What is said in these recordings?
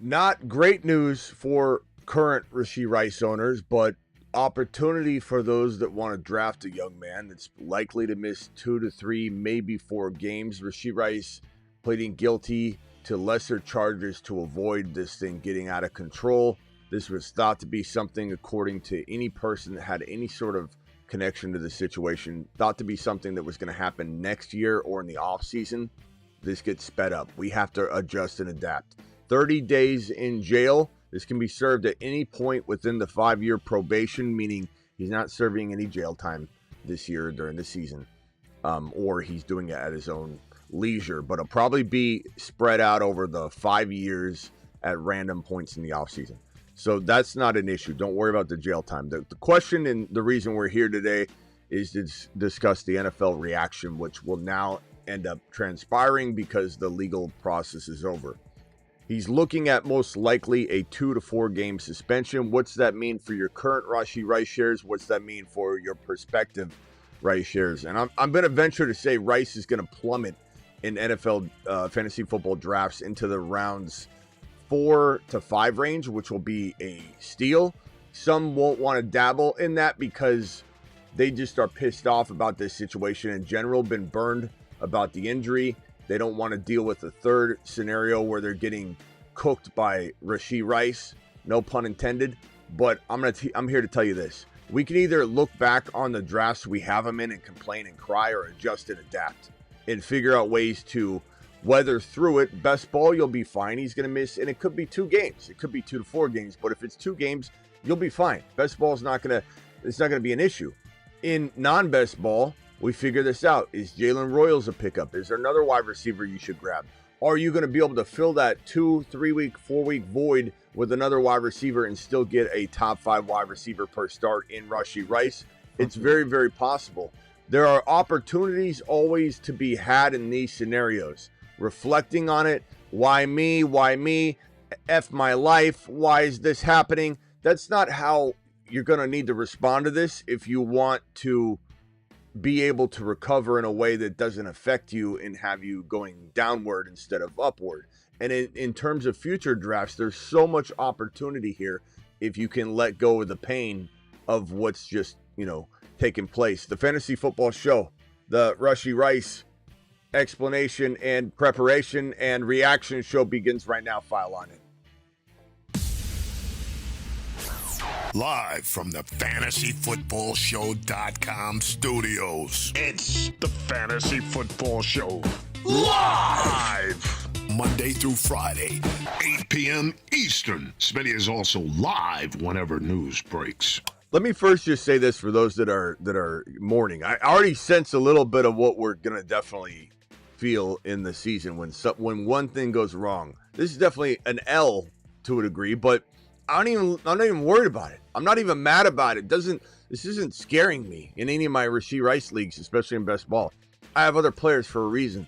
Not great news for current Rashee Rice owners, but opportunity for those that want to draft a young man that's likely to miss 2 to 3, maybe 4 games. Rashee Rice pleading guilty to lesser charges to avoid this thing getting out of control. This was thought to be something, according to any person that had any sort of connection to the situation, thought to be something that was going to happen next year or in the offseason. This gets sped up. We have to adjust and adapt. 30 days in jail. This can be served at any point within the 5-year probation, meaning he's not serving any jail time this year during the season, or he's doing it at his own leisure. But it'll probably be spread out over the 5 years at random points in the offseason. So that's not an issue. Don't worry about the jail time. The question and the reason we're here today is to discuss the NFL reaction, which will now end up transpiring because the legal process is over. He's looking at most likely a 2 to 4 game suspension. What's that mean for your current Rashi Rice shares? What's that mean for your prospective Rice shares? And I'm going to venture to say Rice is going to plummet in NFL fantasy football drafts into the rounds 4 to 5 range, which will be a steal. Some won't want to dabble in that because they just are pissed off about this situation in general, been burned about the injury. They don't want to deal with the third scenario where they're getting cooked by Rashee Rice, no pun intended. But I'm here to tell you this. We can either look back on the drafts we have him in and complain and cry, or adjust and adapt and figure out ways to weather through it. Best ball, you'll be fine. He's going to miss, and it could be 2 games. It could be 2 to 4 games. But if it's 2 games, you'll be fine. Best ball is not going to be an issue. In non-best ball, we figure this out. Is Jalen Royals a pickup? Is there another wide receiver you should grab? Are you going to be able to fill that 2, 3 week, 4 week void with another wide receiver and still get a top 5 wide receiver per start in Rashi Rice? It's very, very possible. There are opportunities always to be had in these scenarios. Reflecting on it, why me? Why me? F my life. Why is this happening? That's not how you're going to need to respond to this if you want to be able to recover in a way that doesn't affect you and have you going downward instead of upward. And in terms of future drafts, there's so much opportunity here if you can let go of the pain of what's just, taking place. The Fantasy Football Show, the Rashi Rice explanation and preparation and reaction show begins right now. File on it. Live from the FantasyFootballShow.com studios. It's the Fantasy Football Show. Live! Monday through Friday, 8 p.m. Eastern. Smitty is also live whenever news breaks. Let me first just say this for those that are mourning. I already sense a little bit of what we're going to definitely feel in the season when one thing goes wrong. This is definitely an L to a degree, but I'm not even worried about it. I'm not even mad about it. This isn't scaring me in any of my Rashee Rice leagues, especially in best ball. I have other players for a reason.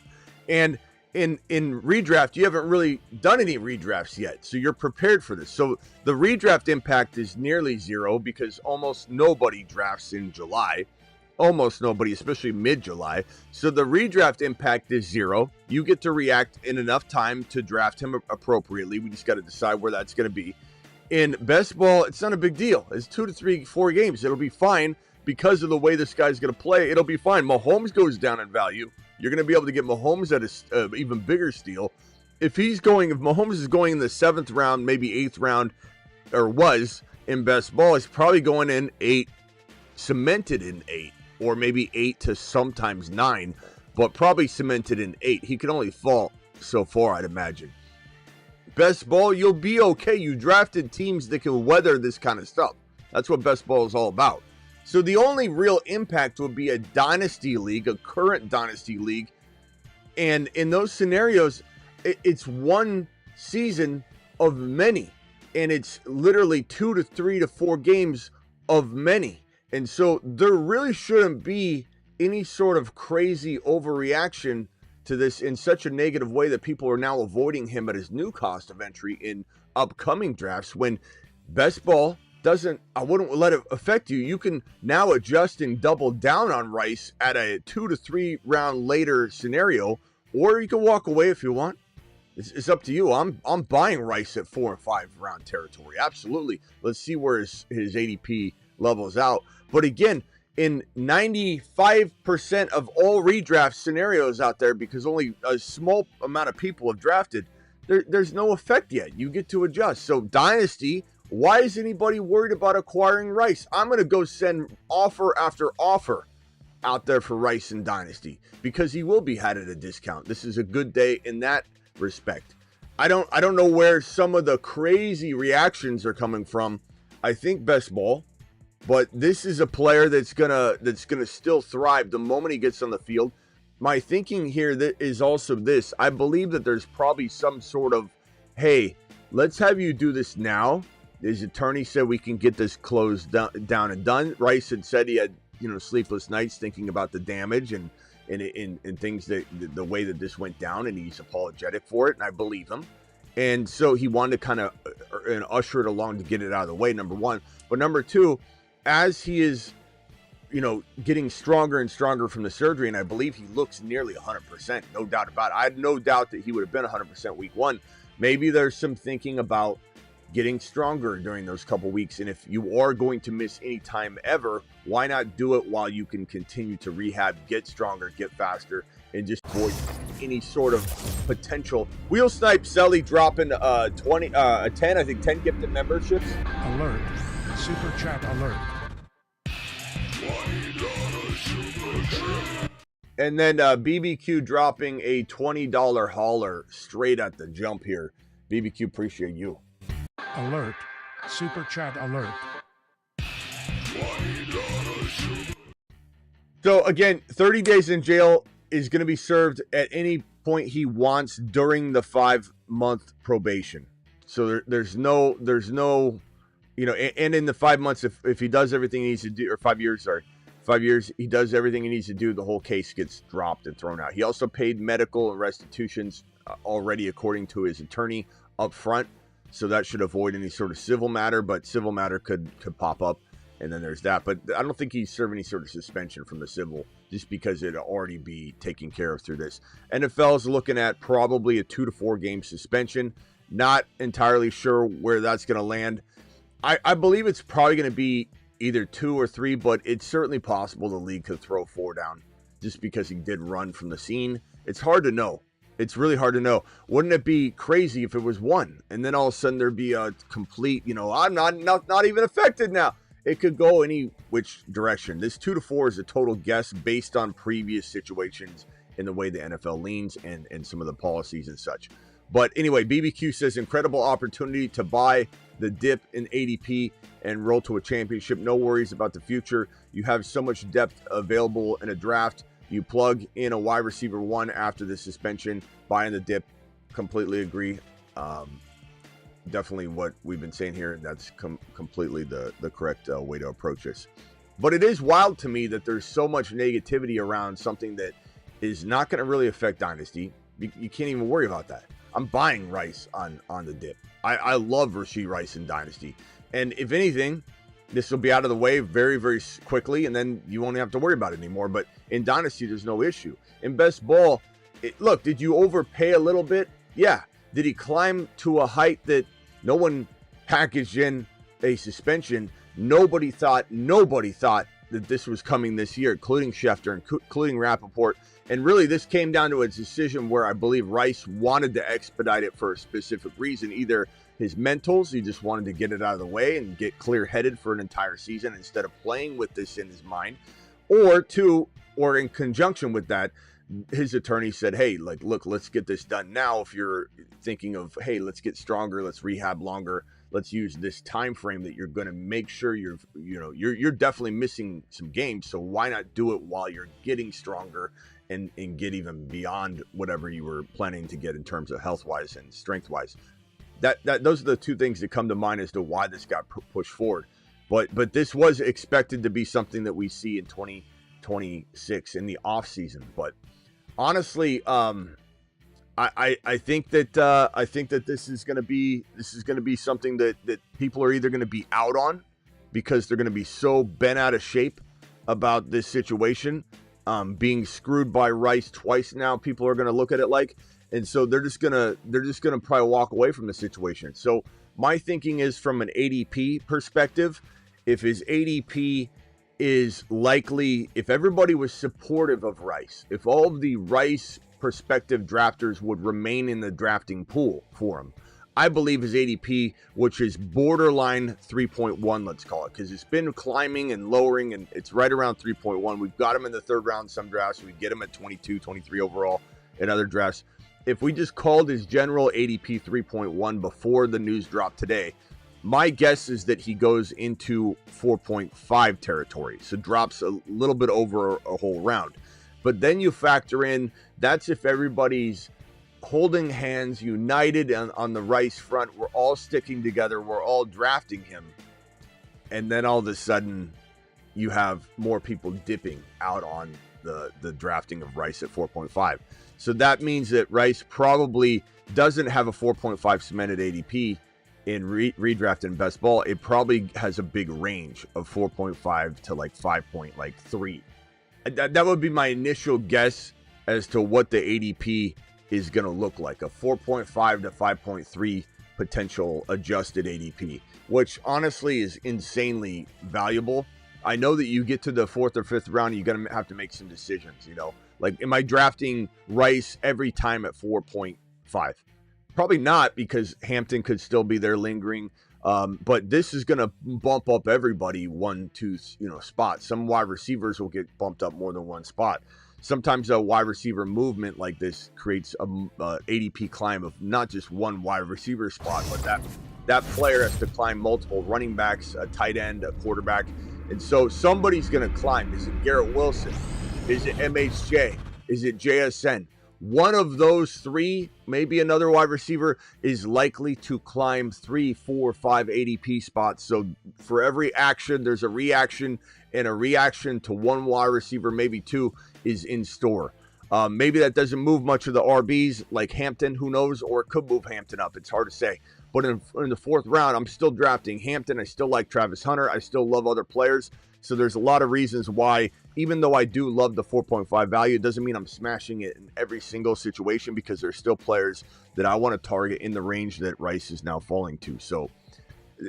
And in redraft, you haven't really done any redrafts yet, so you're prepared for this. So the redraft impact is nearly zero because almost nobody drafts in July. Almost nobody, especially mid-July. So the redraft impact is zero. You get to react in enough time to draft him appropriately. We just got to decide where that's going to be. In best ball, it's not a big deal. It's 2 to 3, 4 games. It'll be fine because of the way this guy's going to play. It'll be fine. Mahomes goes down in value. You're going to be able to get Mahomes at an even bigger steal. If Mahomes is going in the 7th round, maybe 8th round, or was in best ball, he's probably going in 8, cemented in 8, or maybe 8 to sometimes 9, but probably cemented in 8. He can only fall so far, I'd imagine. Best ball, you'll be okay. You drafted teams that can weather this kind of stuff. That's what best ball is all about. So the only real impact would be a dynasty league, a current dynasty league. And in those scenarios, it's one season of many. And it's literally 2 to 3 to 4 games of many. And so there really shouldn't be any sort of crazy overreaction to this in such a negative way that people are now avoiding him at his new cost of entry in upcoming drafts, when best ball I wouldn't let it affect you. You can now adjust and double down on Rice at a 2 to 3 round later scenario, or you can walk away if you want. It's up to you. I'm buying Rice at 4 and 5 round territory. Absolutely. Let's see where his ADP levels out. But again, in 95% of all redraft scenarios out there, because only a small amount of people have drafted, there's no effect yet. You get to adjust. So Dynasty, why is anybody worried about acquiring Rice? I'm going to go send offer after offer out there for Rice in Dynasty because he will be had at a discount. This is a good day in that respect. I don't know where some of the crazy reactions are coming from. I think best ball, but this is a player that's gonna still thrive the moment he gets on the field. My thinking here is also this. I believe that there's probably some sort of, hey, let's have you do this now. His attorney said we can get this closed down and done. Rice had said he had sleepless nights thinking about the damage and things that the way that this went down, and he's apologetic for it, and I believe him. And so he wanted to kind of usher it along to get it out of the way, number one. But number two, as he is, getting stronger and stronger from the surgery, and I believe he looks nearly 100%, no doubt about it. I had no doubt that he would have been 100% week one. Maybe there's some thinking about getting stronger during those couple weeks. And if you are going to miss any time ever, why not do it while you can continue to rehab, get stronger, get faster, and just avoid any sort of potential. Wheel Snipe Selly dropping 10, I think 10 gifted memberships. Alert. Super chat alert. And then BBQ dropping a $20 hauler straight at the jump here. BBQ, appreciate you. Alert. Super chat alert. So again, 30 days in jail is going to be served at any point he wants during the 5-month probation. So there's no, and in the 5 months, if he does everything he needs to do, or 5 years, 5 years, he does everything he needs to do, the whole case gets dropped and thrown out. He also paid medical and restitutions already, according to his attorney, up front. So that should avoid any sort of civil matter, but civil matter could pop up, and then there's that. But I don't think he's serving any sort of suspension from the civil, just because it'll already be taken care of through this. NFL is looking at probably a 2 to 4 game suspension. Not entirely sure where that's going to land. I believe it's probably going to be either 2 or 3, but it's certainly possible the league could throw 4 down just because he did run from the scene. It's hard to know. It's really hard to know. Wouldn't it be crazy if it was 1 and then all of a sudden there'd be a complete, I'm not even affected now. It could go any which direction. This 2 to 4 is a total guess based on previous situations in the way the NFL leans and some of the policies and such. But anyway, BBQ says incredible opportunity to buy the dip in ADP and roll to a championship. No worries about the future. You have so much depth available in a draft. You plug in a wide receiver 1 after the suspension, buying the dip. Completely agree. Definitely what we've been saying here. That's completely the correct way to approach this. But it is wild to me that there's so much negativity around something that is not going to really affect Dynasty. You can't even worry about that. I'm buying Rice on the dip. I love Rashee Rice in Dynasty. And if anything, this will be out of the way very, very quickly, and then you won't have to worry about it anymore. But in Dynasty, there's no issue. In Best Ball, look, did you overpay a little bit? Yeah. Did he climb to a height that no one packaged in a suspension? Nobody thought that this was coming this year, including Schefter, including Rappaport. And really, this came down to a decision where I believe Rice wanted to expedite it for a specific reason. Either his mentals, he just wanted to get it out of the way and get clear-headed for an entire season instead of playing with this in his mind. Or in conjunction with that, his attorney said, hey, look, let's get this done now. If you're thinking of, hey, let's get stronger, let's rehab longer, let's use this time frame that you're going to make sure you're definitely missing some games. So why not do it while you're getting stronger and get even beyond whatever you were planning to get in terms of health-wise and strength-wise. Those are the two things that come to mind as to why this got pushed forward. But this was expected to be something that we see in 2026 in the off season. But honestly, I think that this is going to be something that people are either going to be out on because they're going to be so bent out of shape about this situation, being screwed by Rice twice now. People are going to look at it like, And so they're just gonna probably walk away from the situation. So my thinking is, from an ADP perspective, if his ADP is likely, if everybody was supportive of Rice, if all of the Rice prospective drafters would remain in the drafting pool for him, I believe his ADP, which is borderline 3.1, let's call it, because it's been climbing and lowering, and it's right around 3.1. We've got him in the third round in some drafts. We get him at 22, 23 overall in other drafts. If we just called his general ADP 3.1 before the news dropped today, my guess is that he goes into 4.5 territory, so drops a little bit over a whole round. But then you factor in, that's if everybody's holding hands, united on the Rice front. We're all sticking together. We're all drafting him. And then all of a sudden, you have more people dipping out on the drafting of Rice at 4.5. So that means that Rice probably doesn't have a 4.5 cemented ADP in redraft and best ball. It probably has a big range of 4.5 to like 5.3. That would be my initial guess as to what the ADP is going to look like. A 4.5 to 5.3 potential adjusted ADP, which honestly is insanely valuable. I know that you get to the fourth or fifth round, you're going to have to make some decisions, like, am I drafting Rice every time at 4.5? Probably not, because Hampton could still be there lingering. But this is going to bump up everybody 1-2 spots. Some wide receivers will get bumped up more than one spot. Sometimes a wide receiver movement like this creates a ADP climb of not just one wide receiver spot, but that player has to climb multiple running backs, a tight end, a quarterback. And so somebody's going to climb. Is it Garrett Wilson? Is it MHJ? Is it JSN? One of those three, maybe another wide receiver, is likely to climb 3, 4, 5 ADP spots. So for every action, there's a reaction, and a reaction to one wide receiver, maybe two, is in store. Maybe that doesn't move much of the RBs like Hampton, who knows, or it could move Hampton up. It's hard to say. But in the fourth round, I'm still drafting Hampton. I still like Travis Hunter. I still love other players. So there's a lot of reasons why, even though I do love the 4.5 value, it doesn't mean I'm smashing it in every single situation, because there's still players that I want to target in the range that Rice is now falling to. So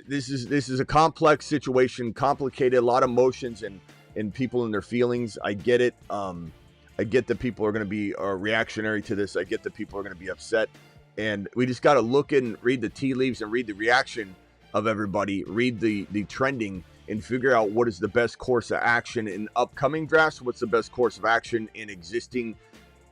this is a complex situation, complicated, a lot of emotions and people and their feelings. I get it. I get that people are going to be reactionary to this. I get that people are going to be upset. And we just got to look and read the tea leaves and read the reaction of everybody, read the trending, and figure out what is the best course of action in upcoming drafts, what's the best course of action in existing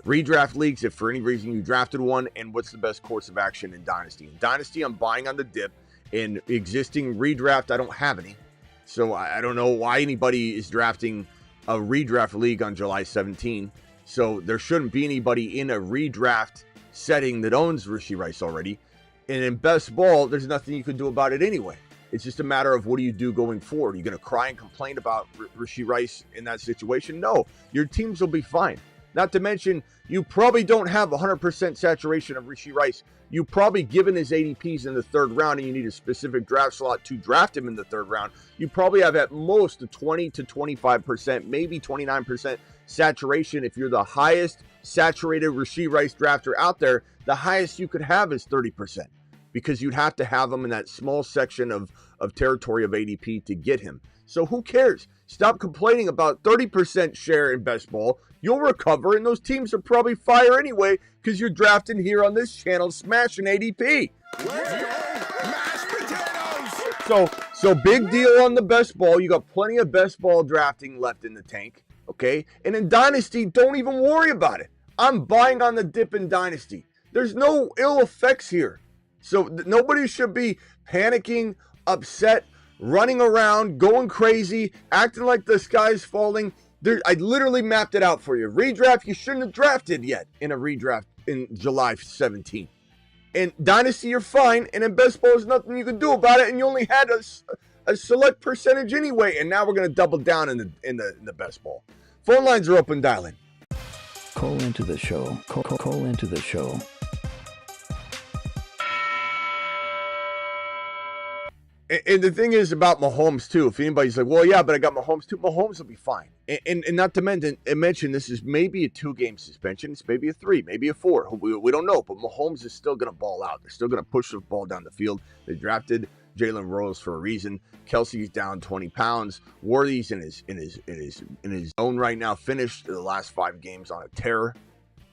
redraft leagues, if for any reason you drafted one, and what's the best course of action in Dynasty. In Dynasty, I'm buying on the dip. In existing redraft, I don't have any. So I don't know why anybody is drafting a redraft league on July 17. So there shouldn't be anybody in a redraft setting that owns Rashee Rice already. And in best ball, there's nothing you can do about it anyway. It's just a matter of, what do you do going forward? Are you going to cry and complain about Rashee Rice in that situation? No, your teams will be fine. Not to mention, you probably don't have 100% saturation of Rashee Rice. You probably, given his ADPs in the third round, and you need a specific draft slot to draft him in the third round, you probably have at most a 20 to 25%, maybe 29% saturation. If you're the highest saturated Rashee Rice drafter out there, the highest you could have is 30%, because you'd have to have him in that small section of territory of ADP to get him. So who cares? Stop complaining about 30% share in best ball. You'll recover, and those teams are probably fire anyway, because you're drafting here on this channel, smashing ADP. Let's go, mashed potatoes! So big deal on the best ball. You got plenty of best ball drafting left in the tank, okay? And in Dynasty, don't even worry about it. I'm buying on the dip in Dynasty. There's no ill effects here. So nobody should be panicking, upset, running around, going crazy, acting like the sky's falling. I literally mapped it out for you. Redraft, you shouldn't have drafted yet in a redraft in July 17th. In Dynasty, you're fine. And in best ball, there's nothing you can do about it. And you only had a select percentage anyway. And now we're going to double down in the best ball. Phone lines are open, dial in. Call into the show. Call into the show. And the thing is about Mahomes, too, if anybody's like, well, yeah, but I got Mahomes, too, Mahomes will be fine. And not to mention, this is maybe a 2-game suspension. It's maybe a 3, maybe a 4. We don't know, but Mahomes is still going to ball out. They're still going to push the ball down the field. They drafted Jalen Royals for a reason. Kelsey's down 20 pounds. Worthy's in his own right now, finished the last 5 games on a tear.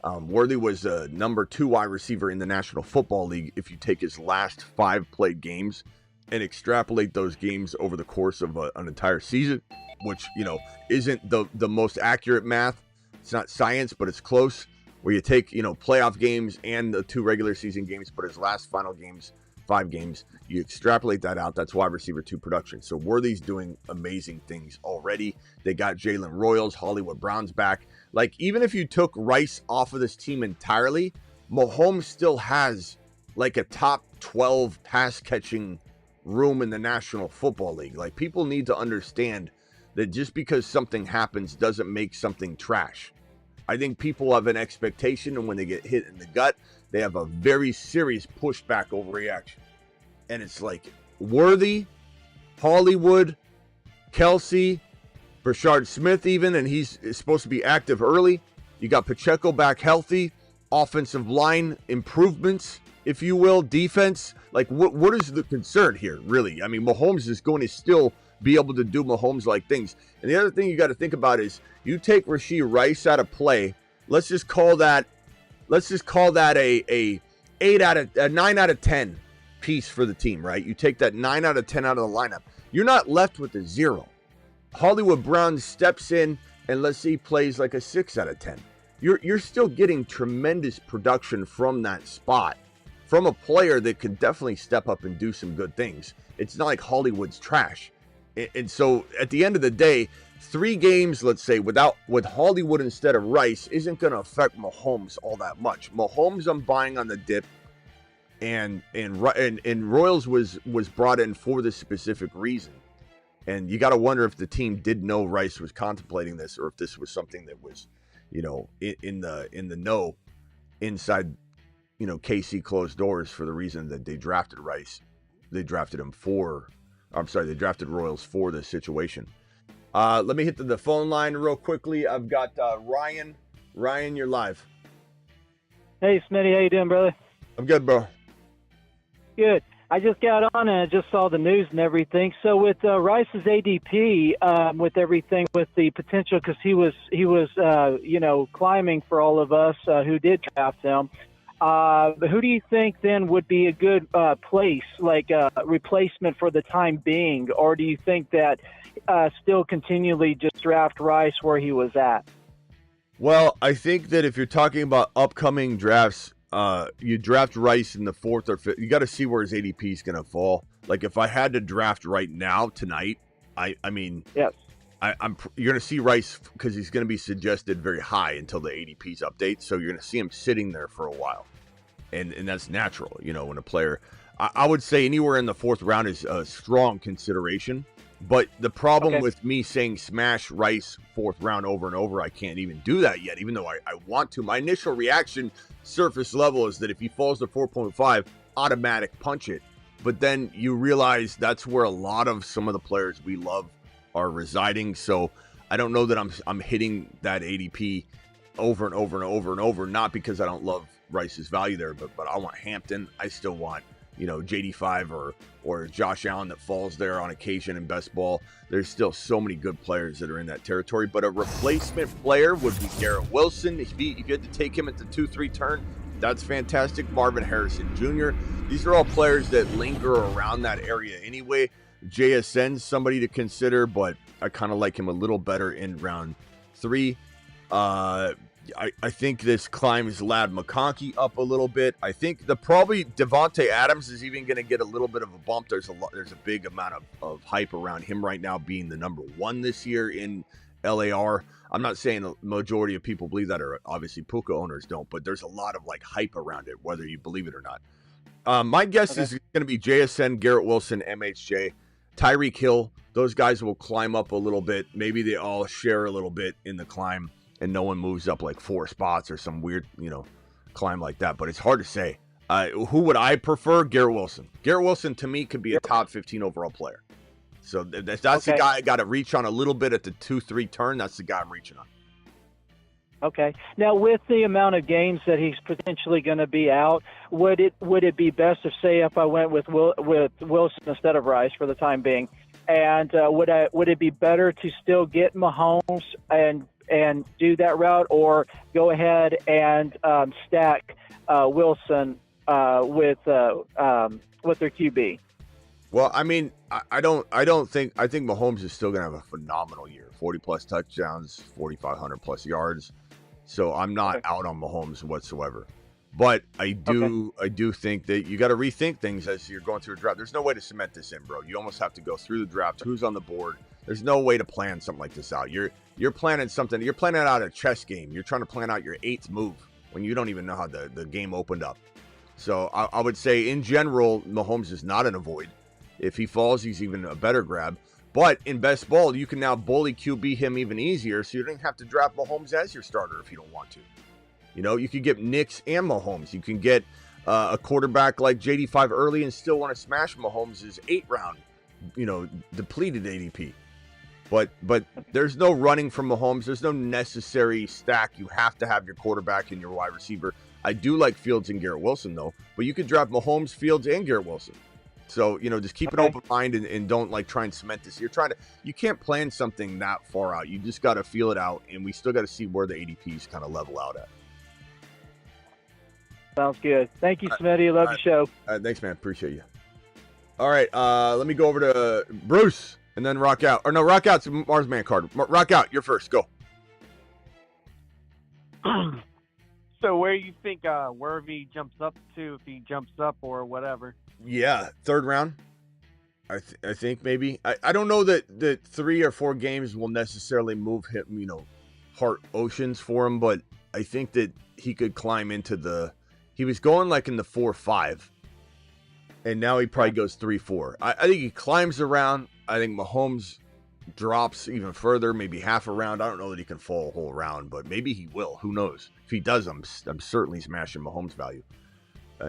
Worthy was a number 2 wide receiver in the National Football League if you take his last 5 played games and extrapolate those games over the course of an entire season, which, isn't the most accurate math. It's not science, but it's close, where you take, playoff games and the 2 regular season games, but his last final games, 5 games, you extrapolate that out. That's wide receiver 2 production. So Worthy's doing amazing things already. They got Jalen Royals, Hollywood Brown's back. Like, even if you took Rice off of this team entirely, Mahomes still has like a top 12 pass catching room in the National Football League. Like, people need to understand that just because something happens doesn't make something trash. I think people have an expectation, and when they get hit in the gut, they have a very serious pushback overreaction. And it's like Worthy, Hollywood, Kelsey, Rashard Smith even, and he's supposed to be active early. You got Pacheco back healthy, offensive line improvements, if you will, defense. Like, what is the concern here, really? I mean, Mahomes is going to still be able to do Mahomes-like things. And the other thing you got to think about is you take Rashee Rice out of play. Let's just call that a 9 out of 10 piece for the team, right? You take that 9 out of 10 out of the lineup. You're not left with a 0. Hollywood Brown steps in and let's say he plays like a 6 out of 10. You're still getting tremendous production from that spot, from a player that can definitely step up and do some good things. It's not like Hollywood's trash. And so at the end of the day, 3 games, let's say, with Hollywood instead of Rice isn't going to affect Mahomes all that much. Mahomes, I'm buying on the dip, and Royals was brought in for this specific reason. And you got to wonder if the team did know Rice was contemplating this, or if this was something that was, in the know inside, KC closed doors for the reason that they drafted Rice. They drafted they drafted Royals for this situation. Let me hit the phone line real quickly. I've got Ryan. Ryan, you're live. Hey, Smitty, how you doing, brother? I'm good, bro. Good. I just got on and I just saw the news and everything. So with Rice's ADP, with everything, with the potential, because he was climbing for all of us who did draft him. But who do you think then would be a good place, like a replacement for the time being? Or do you think that still continually just draft Rice where he was at? Well, I think that if you're talking about upcoming drafts, you draft Rice in the 4th or 5th. You got to see where his ADP is going to fall. Like, if I had to draft right now tonight, I mean, yes. You're going to see Rice because he's going to be suggested very high until the ADP's update. So you're going to see him sitting there for a while, and that's natural. When a player, I would say anywhere in the 4th round is a strong consideration. But the problem with me saying smash Rice 4th round over and over, I can't even do that yet, even though I want to. My initial reaction, surface level, is that if he falls to 4.5, automatic punch it. But then you realize that's where a lot of some of the players we love are residing. So I don't know that I'm hitting that ADP over and over and over and over, not because I don't love Rice's value there, but I want Hampton. I still want, JD5 or Josh Allen that falls there on occasion in best ball. There's still so many good players that are in that territory, but a replacement player would be Garrett Wilson. If you had to take him at the 2-3 turn, that's fantastic. Marvin Harrison Jr. These are all players that linger around that area anyway. JSN's somebody to consider, but I kind of like him a little better in round 3. I think this climbs Ladd McConkey up a little bit. I think probably Devontae Adams is even going to get a little bit of a bump. There's a big amount of hype around him right now being the number 1 this year in LAR. I'm not saying the majority of people believe that, or obviously Puka owners don't, but there's a lot of hype around it, whether you believe it or not. My guess is going to be JSN, Garrett Wilson, MHJ, Tyreek Hill. Those guys will climb up a little bit. Maybe they all share a little bit in the climb, and no one moves up like 4 spots or some weird, climb like that. But it's hard to say. Who would I prefer? Garrett Wilson. Garrett Wilson, to me, could be a top 15 overall player. So that's the guy I got to reach on a little bit at the 2-3 turn. That's the guy I'm reaching on. Okay. Now, with the amount of games that he's potentially going to be out, would it be best if I went with Wilson instead of Rice for the time being, and would it be better to still get Mahomes and do that route, or go ahead and stack Wilson with their QB? Well, I mean, I think Mahomes is still going to have a phenomenal year. 40-plus touchdowns, 4,500 plus yards. So I'm not out on Mahomes whatsoever. But I do think that you got to rethink things as you're going through a draft. There's no way to cement this in, bro. You almost have to go through the draft. Who's on the board? There's no way to plan something like this out. You're planning something. You're planning out a chess game. You're trying to plan out your 8th move when you don't even know how the game opened up. So I would say, in general, Mahomes is not an avoid. If he falls, he's even a better grab. But in best ball, you can now bully QB him even easier, so you don't have to draft Mahomes as your starter if you don't want to. You know, you could get Knicks and Mahomes. You can get a quarterback like JD5 early and still want to smash Mahomes' 8th-round, depleted ADP. But there's no running from Mahomes. There's no necessary stack. You have to have your quarterback and your wide receiver. I do like Fields and Garrett Wilson, though. But you could draft Mahomes, Fields, and Garrett Wilson. So, just keep an open mind and don't try and cement this. You can't plan something that far out. You just got to feel it out, and we still got to see where the ADPs kind of level out at. Sounds good. Thank you, Smitty. Love your show. Thanks, man. Appreciate you. All right, let me go over to Bruce and then Rock Out. Or no, Rock Out's Mars Man card. Rock Out, you're first. Go. So where you think wherever he jumps up to, if he jumps up or whatever? Yeah, 3rd round. I think maybe. I don't know that 3 or 4 games will necessarily move him, heart oceans for him, but I think that he could climb into he was going like in the 4-5, and now he probably goes 3-4. I think he climbs around. I think Mahomes drops even further, maybe half a round. I don't know that he can fall a whole round, but maybe he will. Who knows? If he does, I'm certainly smashing Mahomes' value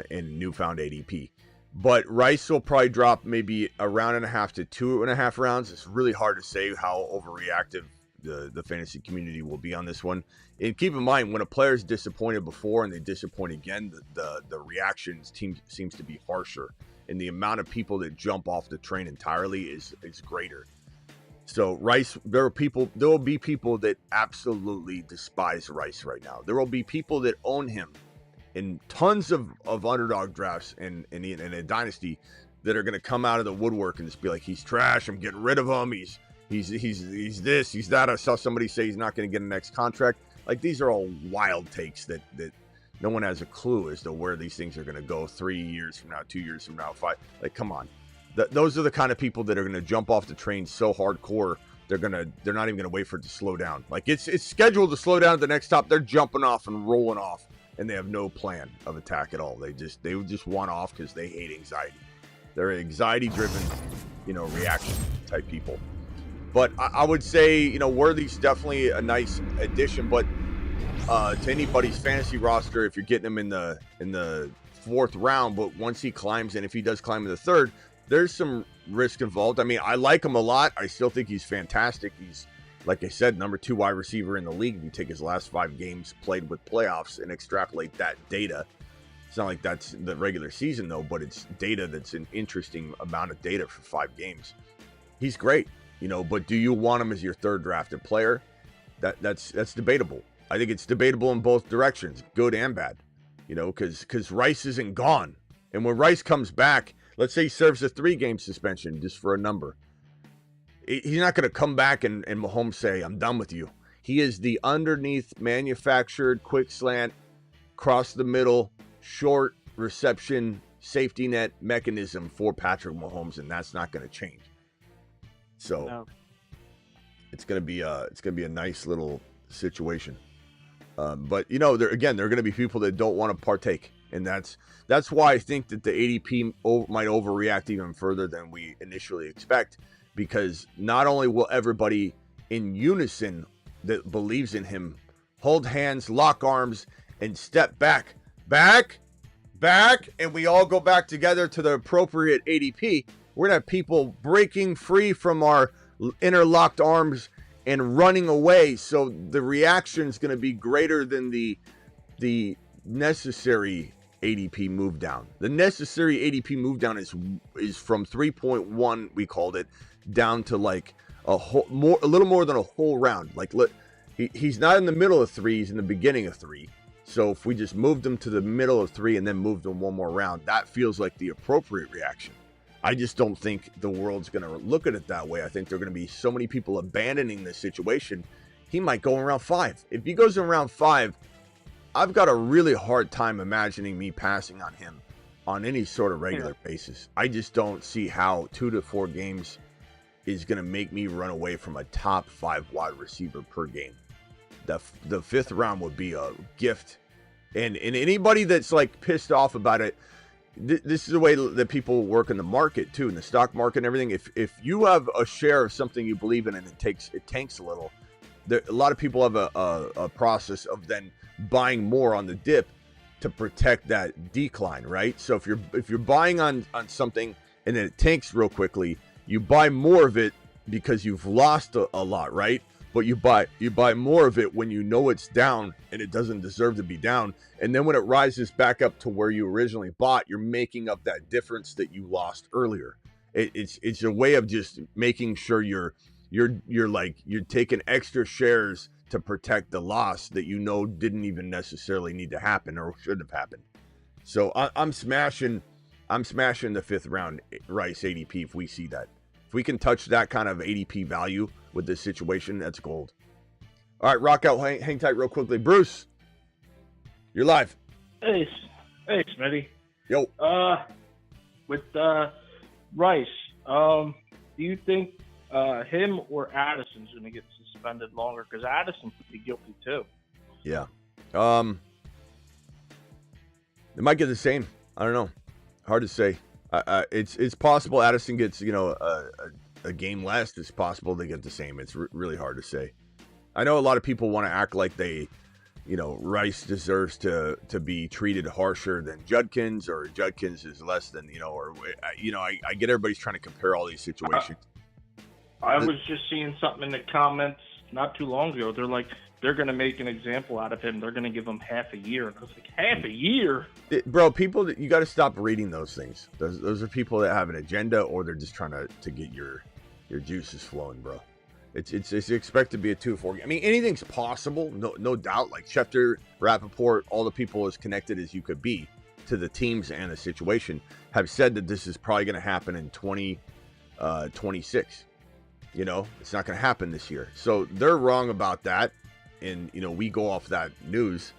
in newfound ADP. But Rice will probably drop maybe a round and a half to 2.5 rounds. It's really hard to say how overreactive the fantasy community will be on this one. And keep in mind, when a player is disappointed before and they disappoint again, the reactions seems to be harsher. And the amount of people that jump off the train entirely is greater. So Rice, there will be people that absolutely despise Rice right now. There will be people that own him in tons of underdog drafts in a dynasty that are going to come out of the woodwork and just be like, he's trash. I'm getting rid of him. He's this, he's that. I saw somebody say he's not going to get a next contract. Like, these are all wild takes that no one has a clue as to where these things are going to go 3 years from now, 2 years from now, 5. Like, come on. Those are the kind of people that are going to jump off the train so hardcore, they're not even going to wait for it to slow down. Like, it's scheduled to slow down at the next stop. They're jumping off and rolling off, and they have no plan of attack at all. They just want off because they hate anxiety. They're anxiety-driven, reaction type people. But I would say, Worthy's definitely a nice addition. But to anybody's fantasy roster, if you're getting him in the 4th round, but once he climbs, and if he does climb in the 3rd, there's some risk involved. I mean, I like him a lot. I still think he's fantastic. He's, like I said, number 2 wide receiver in the league. If you take his last 5 games played with playoffs and extrapolate that data, it's not like that's the regular season, though, but it's data that's an interesting amount of data for 5 games. He's great, but do you want him as your 3rd drafted player? That's debatable. I think it's debatable in both directions, good and bad, because Rice isn't gone. And when Rice comes back, let's say he serves a 3-game suspension just for a number. He's not going to come back and Mahomes say, I'm done with you. He is the underneath manufactured quick slant, cross the middle, short reception, safety net mechanism for Patrick Mahomes, and that's not going to change. So no. It's going to be a nice little situation. But there are going to be people that don't want to partake. And that's why I think that the ADP might overreact even further than we initially expect, because not only will everybody in unison that believes in him hold hands, lock arms, and step back, back and we all go back together to the appropriate ADP, we're going to have people breaking free from our interlocked arms and running away. So the reaction is going to be greater than the necessary ADP move down. The necessary ADP move down is from 3.1, we called it, down to like a little more than a whole round. Like he's not in the middle of 3, he's in the beginning of 3. So if we just moved him to the middle of 3 and then moved him one more round, that feels like the appropriate reaction. I just don't think the world's going to look at it that way. I think there are going to be so many people abandoning this situation. He might go in round 5. If he goes in round 5, I've got a really hard time imagining me passing on him on any sort of regular basis. I just don't see how 2 to 4 games is going to make me run away from a top 5 wide receiver per game. The 5th round would be a gift. And anybody that's like pissed off about it, this is the way that people work in the market too, in the stock market and everything. If you have a share of something you believe in and it tanks a little, a lot of people have a process of then buying more on the dip to protect that decline, right? So if you're buying on something and then it tanks real quickly, you buy more of it because you've lost a lot, right? But you buy more of it when you know it's down and it doesn't deserve to be down. And then when it rises back up to where you originally bought, you're making up that difference that you lost earlier. It's a way of just making sure you're taking extra shares to protect the loss that you know didn't even necessarily need to happen or should have happened. So I'm smashing the 5th round Rice ADP if we see that. If we can touch that kind of ADP value with this situation, that's gold. All right, rock out, hang tight real quickly. Bruce, you're live. Hey, Smitty. Yo. With Rice, do you think him or Addison's going to get suspended longer? Because Addison could be guilty too. Yeah. They might get the same. I don't know. Hard to say. It's possible Addison gets a game less. It's possible they get the same. It's really hard to say. I know a lot of people want to act like Rice deserves to be treated harsher than Judkins, or Judkins is less than I get everybody's trying to compare all these situations. I was just seeing something in the comments not too long ago. They're like, they're going to make an example out of him. They're going to give him half a year. And I was like, half a year? Bro, people, you got to stop reading those things. Those are people that have an agenda, or they're just trying to get your juices flowing, bro. It's expected to be a 2-4 game. I mean, anything's possible, no doubt. Like Schefter, Rappaport, all the people as connected as you could be to the teams and the situation have said that this is probably going to happen in 2026. It's not going to happen this year. So they're wrong about that. And, we go off that news.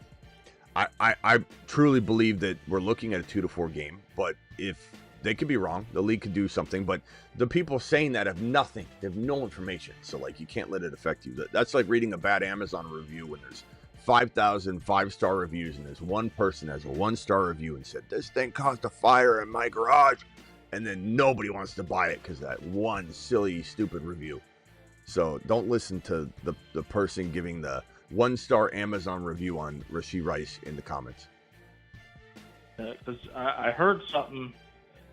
I truly believe that we're looking at a 2 to 4 game, but if they could be wrong, the league could do something, but the people saying that have nothing. They have no information. So you can't let it affect you. That's like reading a bad Amazon review when there's 5,000 5-star reviews and there's one person has a 1-star review and said, this thing caused a fire in my garage. And then nobody wants to buy it because that one silly, stupid review. So don't listen to the person giving the 1-star Amazon review on Rashee Rice in the comments. Because I heard something.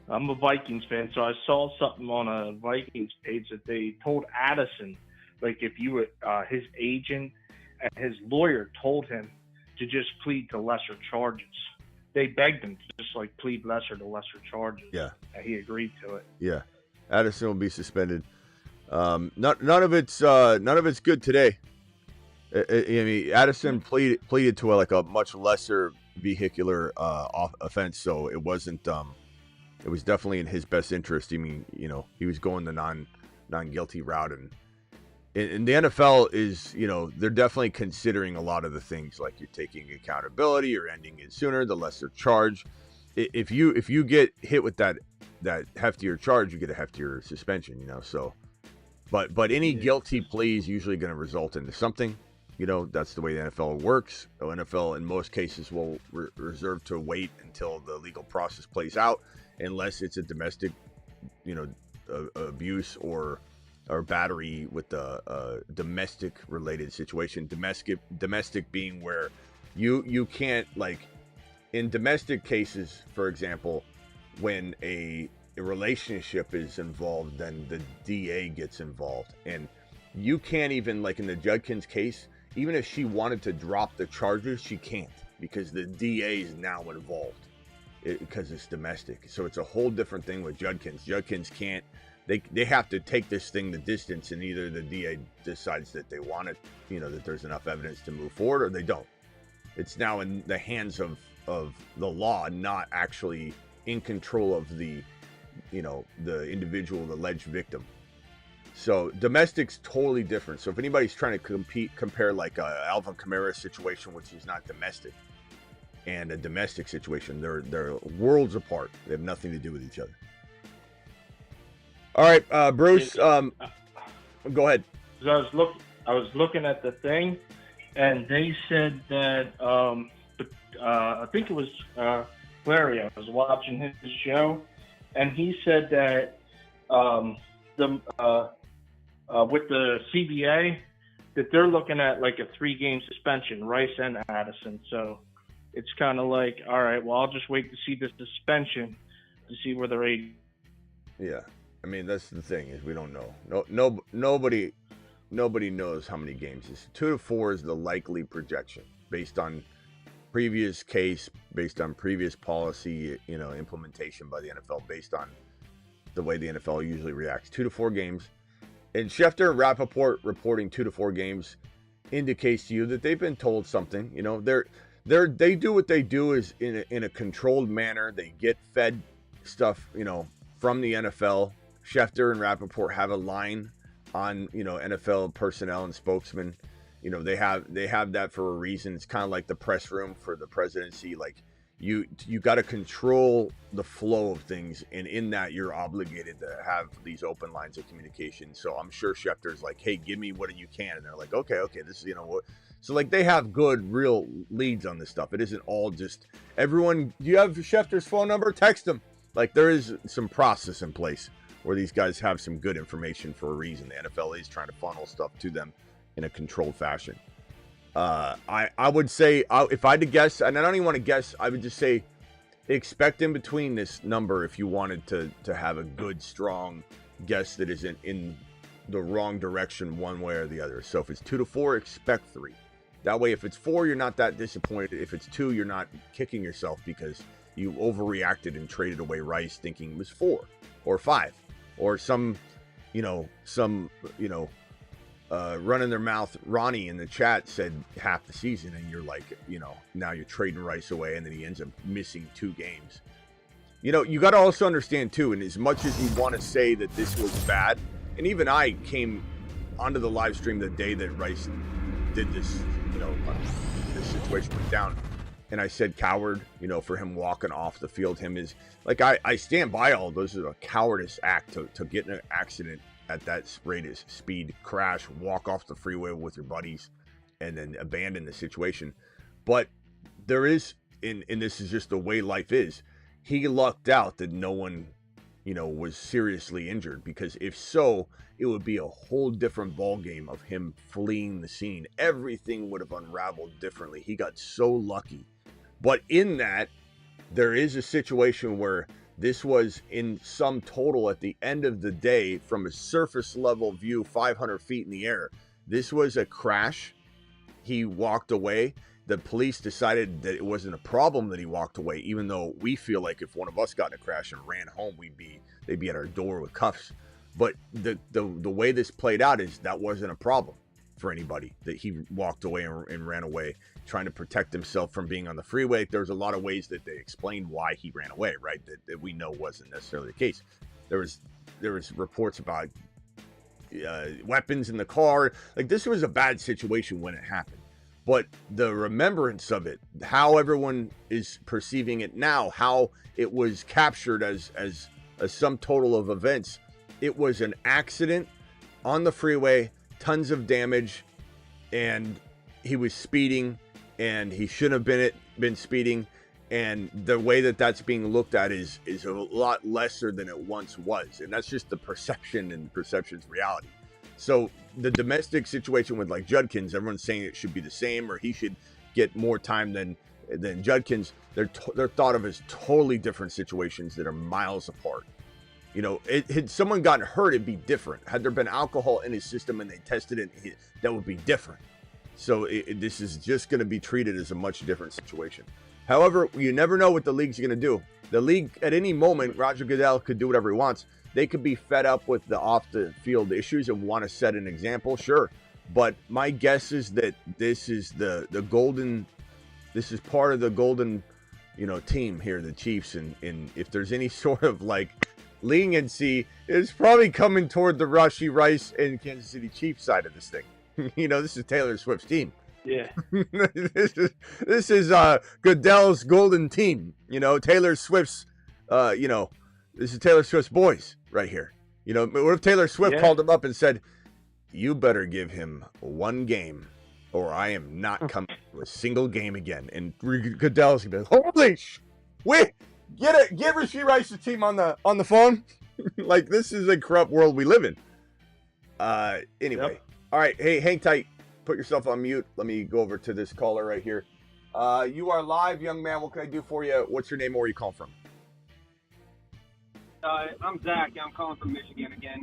I'm a Vikings fan, so I saw something on a Vikings page that they told Addison, like if you were his agent and his lawyer told him to just plead to lesser charges. They begged him to just plead lesser to lesser charges. Yeah. And he agreed to it. Yeah. Addison will be suspended. None of it's good today. I mean, Addison pleaded to a much lesser vehicular offense, so it wasn't. It was definitely in his best interest. I mean, he was going the non-guilty route, and the NFL is, they're definitely considering a lot of the things, like you're taking accountability, you're ending it sooner, the lesser charge. If you get hit with that heftier charge, you get a heftier suspension. So, but any guilty plea is usually going to result into something. That's the way the NFL works. The NFL, in most cases, will reserve to wait until the legal process plays out, unless it's a domestic, abuse or battery with a domestic related situation. Domestic being where you can't in domestic cases, for example, when a relationship is involved, then the DA gets involved. And you can't even, like in the Judkins case, even if she wanted to drop the charges, she can't, because the DA is now involved because it's domestic. So it's a whole different thing with Judkins. Judkins can't, they have to take this thing the distance, and either the DA decides that they want it, that there's enough evidence to move forward, or they don't. It's now in the hands of the law, not actually in control of the individual, the alleged victim. So domestic's totally different. So if anybody's trying to compare like a Alvin Kamara situation, which is not domestic, and a domestic situation, they're worlds apart. They have nothing to do with each other. All right, Bruce, go ahead. So I was looking at the thing, and they said that I think it was Larry. I was watching his show, and he said that with the CBA, that they're looking at like a 3-game suspension, Rice and Addison. So it's kind of like, all right, well, I'll just wait to see the suspension to see where they're at. Yeah, I mean, that's the thing, is we don't know. Nobody knows how many games. 2 to 4 is the likely projection based on previous case, based on previous policy, implementation by the NFL, based on the way the NFL usually reacts. 2 to 4 games. And Schefter and Rappaport reporting 2 to 4 games indicates to you that they've been told something. They do what they do is in a controlled manner. They get fed stuff, from the NFL. Schefter and Rappaport have a line on, NFL personnel and spokesmen. They have that for a reason. It's kind of like the press room for the presidency. Like you got to control the flow of things, and in that you're obligated to have these open lines of communication. So I'm sure Schefter's like, hey, give me what you can, and they're like, okay, this is what. So like they have good real leads on this stuff. It isn't all just everyone. Do you have Schefter's phone number? Text him. Like there is some process in place where these guys have some good information for a reason. The NFL is trying to funnel stuff to them in a controlled fashion. I would say, if I had to guess, and I don't even want to guess, I would just say expect in between this number if you wanted to have a good, strong guess that isn't in the wrong direction one way or the other. So if it's 2 to 4, expect 3. That way, if it's 4, you're not that disappointed. If it's 2, you're not kicking yourself because you overreacted and traded away Rice thinking it was 4 or 5 or some running their mouth. Ronnie in the chat said half the season, and you're like, now you're trading Rice away, and then he ends up missing 2 games. You got to also understand too, and as much as you want to say that this was bad, and even I came onto the live stream the day that Rice did this, this situation went down, and I said coward, for him walking off the field. Him is like, I stand by all those. Is a cowardice act to get in an accident at that rate of speed, crash, walk off the freeway with your buddies, and then abandon the situation. But there is, and this is just the way life is, he lucked out that no one, was seriously injured, because if so, it would be a whole different ball game of him fleeing the scene. Everything would have unraveled differently. He got so lucky. But in that, there is a situation where this was in sum total at the end of the day, from a surface level view, 500 feet in the air. This was a crash. He walked away. The police decided that it wasn't a problem that he walked away, even though we feel like if one of us got in a crash and ran home, they'd be at our door with cuffs. But the way this played out is that wasn't a problem for anybody, that he walked away and ran away, trying to protect himself from being on the freeway. There's a lot of ways that they explained why he ran away, right? That we know wasn't necessarily the case. There was reports about weapons in the car. Like, this was a bad situation when it happened. But the remembrance of it, how everyone is perceiving it now, how it was captured as a sum total of events, it was an accident on the freeway, tons of damage, and he was speeding, and he shouldn't have been speeding. And the way that that's being looked at is a lot lesser than it once was. And that's just the perception, and perception's reality. So the domestic situation with like Judkins, everyone's saying it should be the same, or he should get more time than And then Judkins, they're thought of as totally different situations that are miles apart. You know, had someone gotten hurt, it'd be different. Had there been alcohol in his system and they tested it, that would be different. So this is just going to be treated as a much different situation. However, you never know what the league's going to do. The league, at any moment, Roger Goodell could do whatever he wants. They could be fed up with the off-the-field issues and want to set an example, sure. But my guess is that this is the golden, this is part of the golden, you know, team here, the Chiefs. And if there's any sort of like leniency, it's probably coming toward the Rashee Rice and Kansas City Chiefs side of this thing. You know, this is Taylor Swift's team. Yeah. this is Goodell's golden team. You know, Taylor Swift's, you know, this is Taylor Swift's boys right here. You know, what if Taylor Swift called him up and said, "You better give him one game, or I am not coming to a single game again." And Goodell's gonna be like, "Holy wait, get Rashee Rice's team on the phone." Like, this is a corrupt world we live in. Anyway. Yep. All right, hey, hang tight. Put yourself on mute. Let me go over to this caller right here. You are live, young man. What can I do for you? What's your name? Where are you calling from? I'm Zach. I'm calling from Michigan again.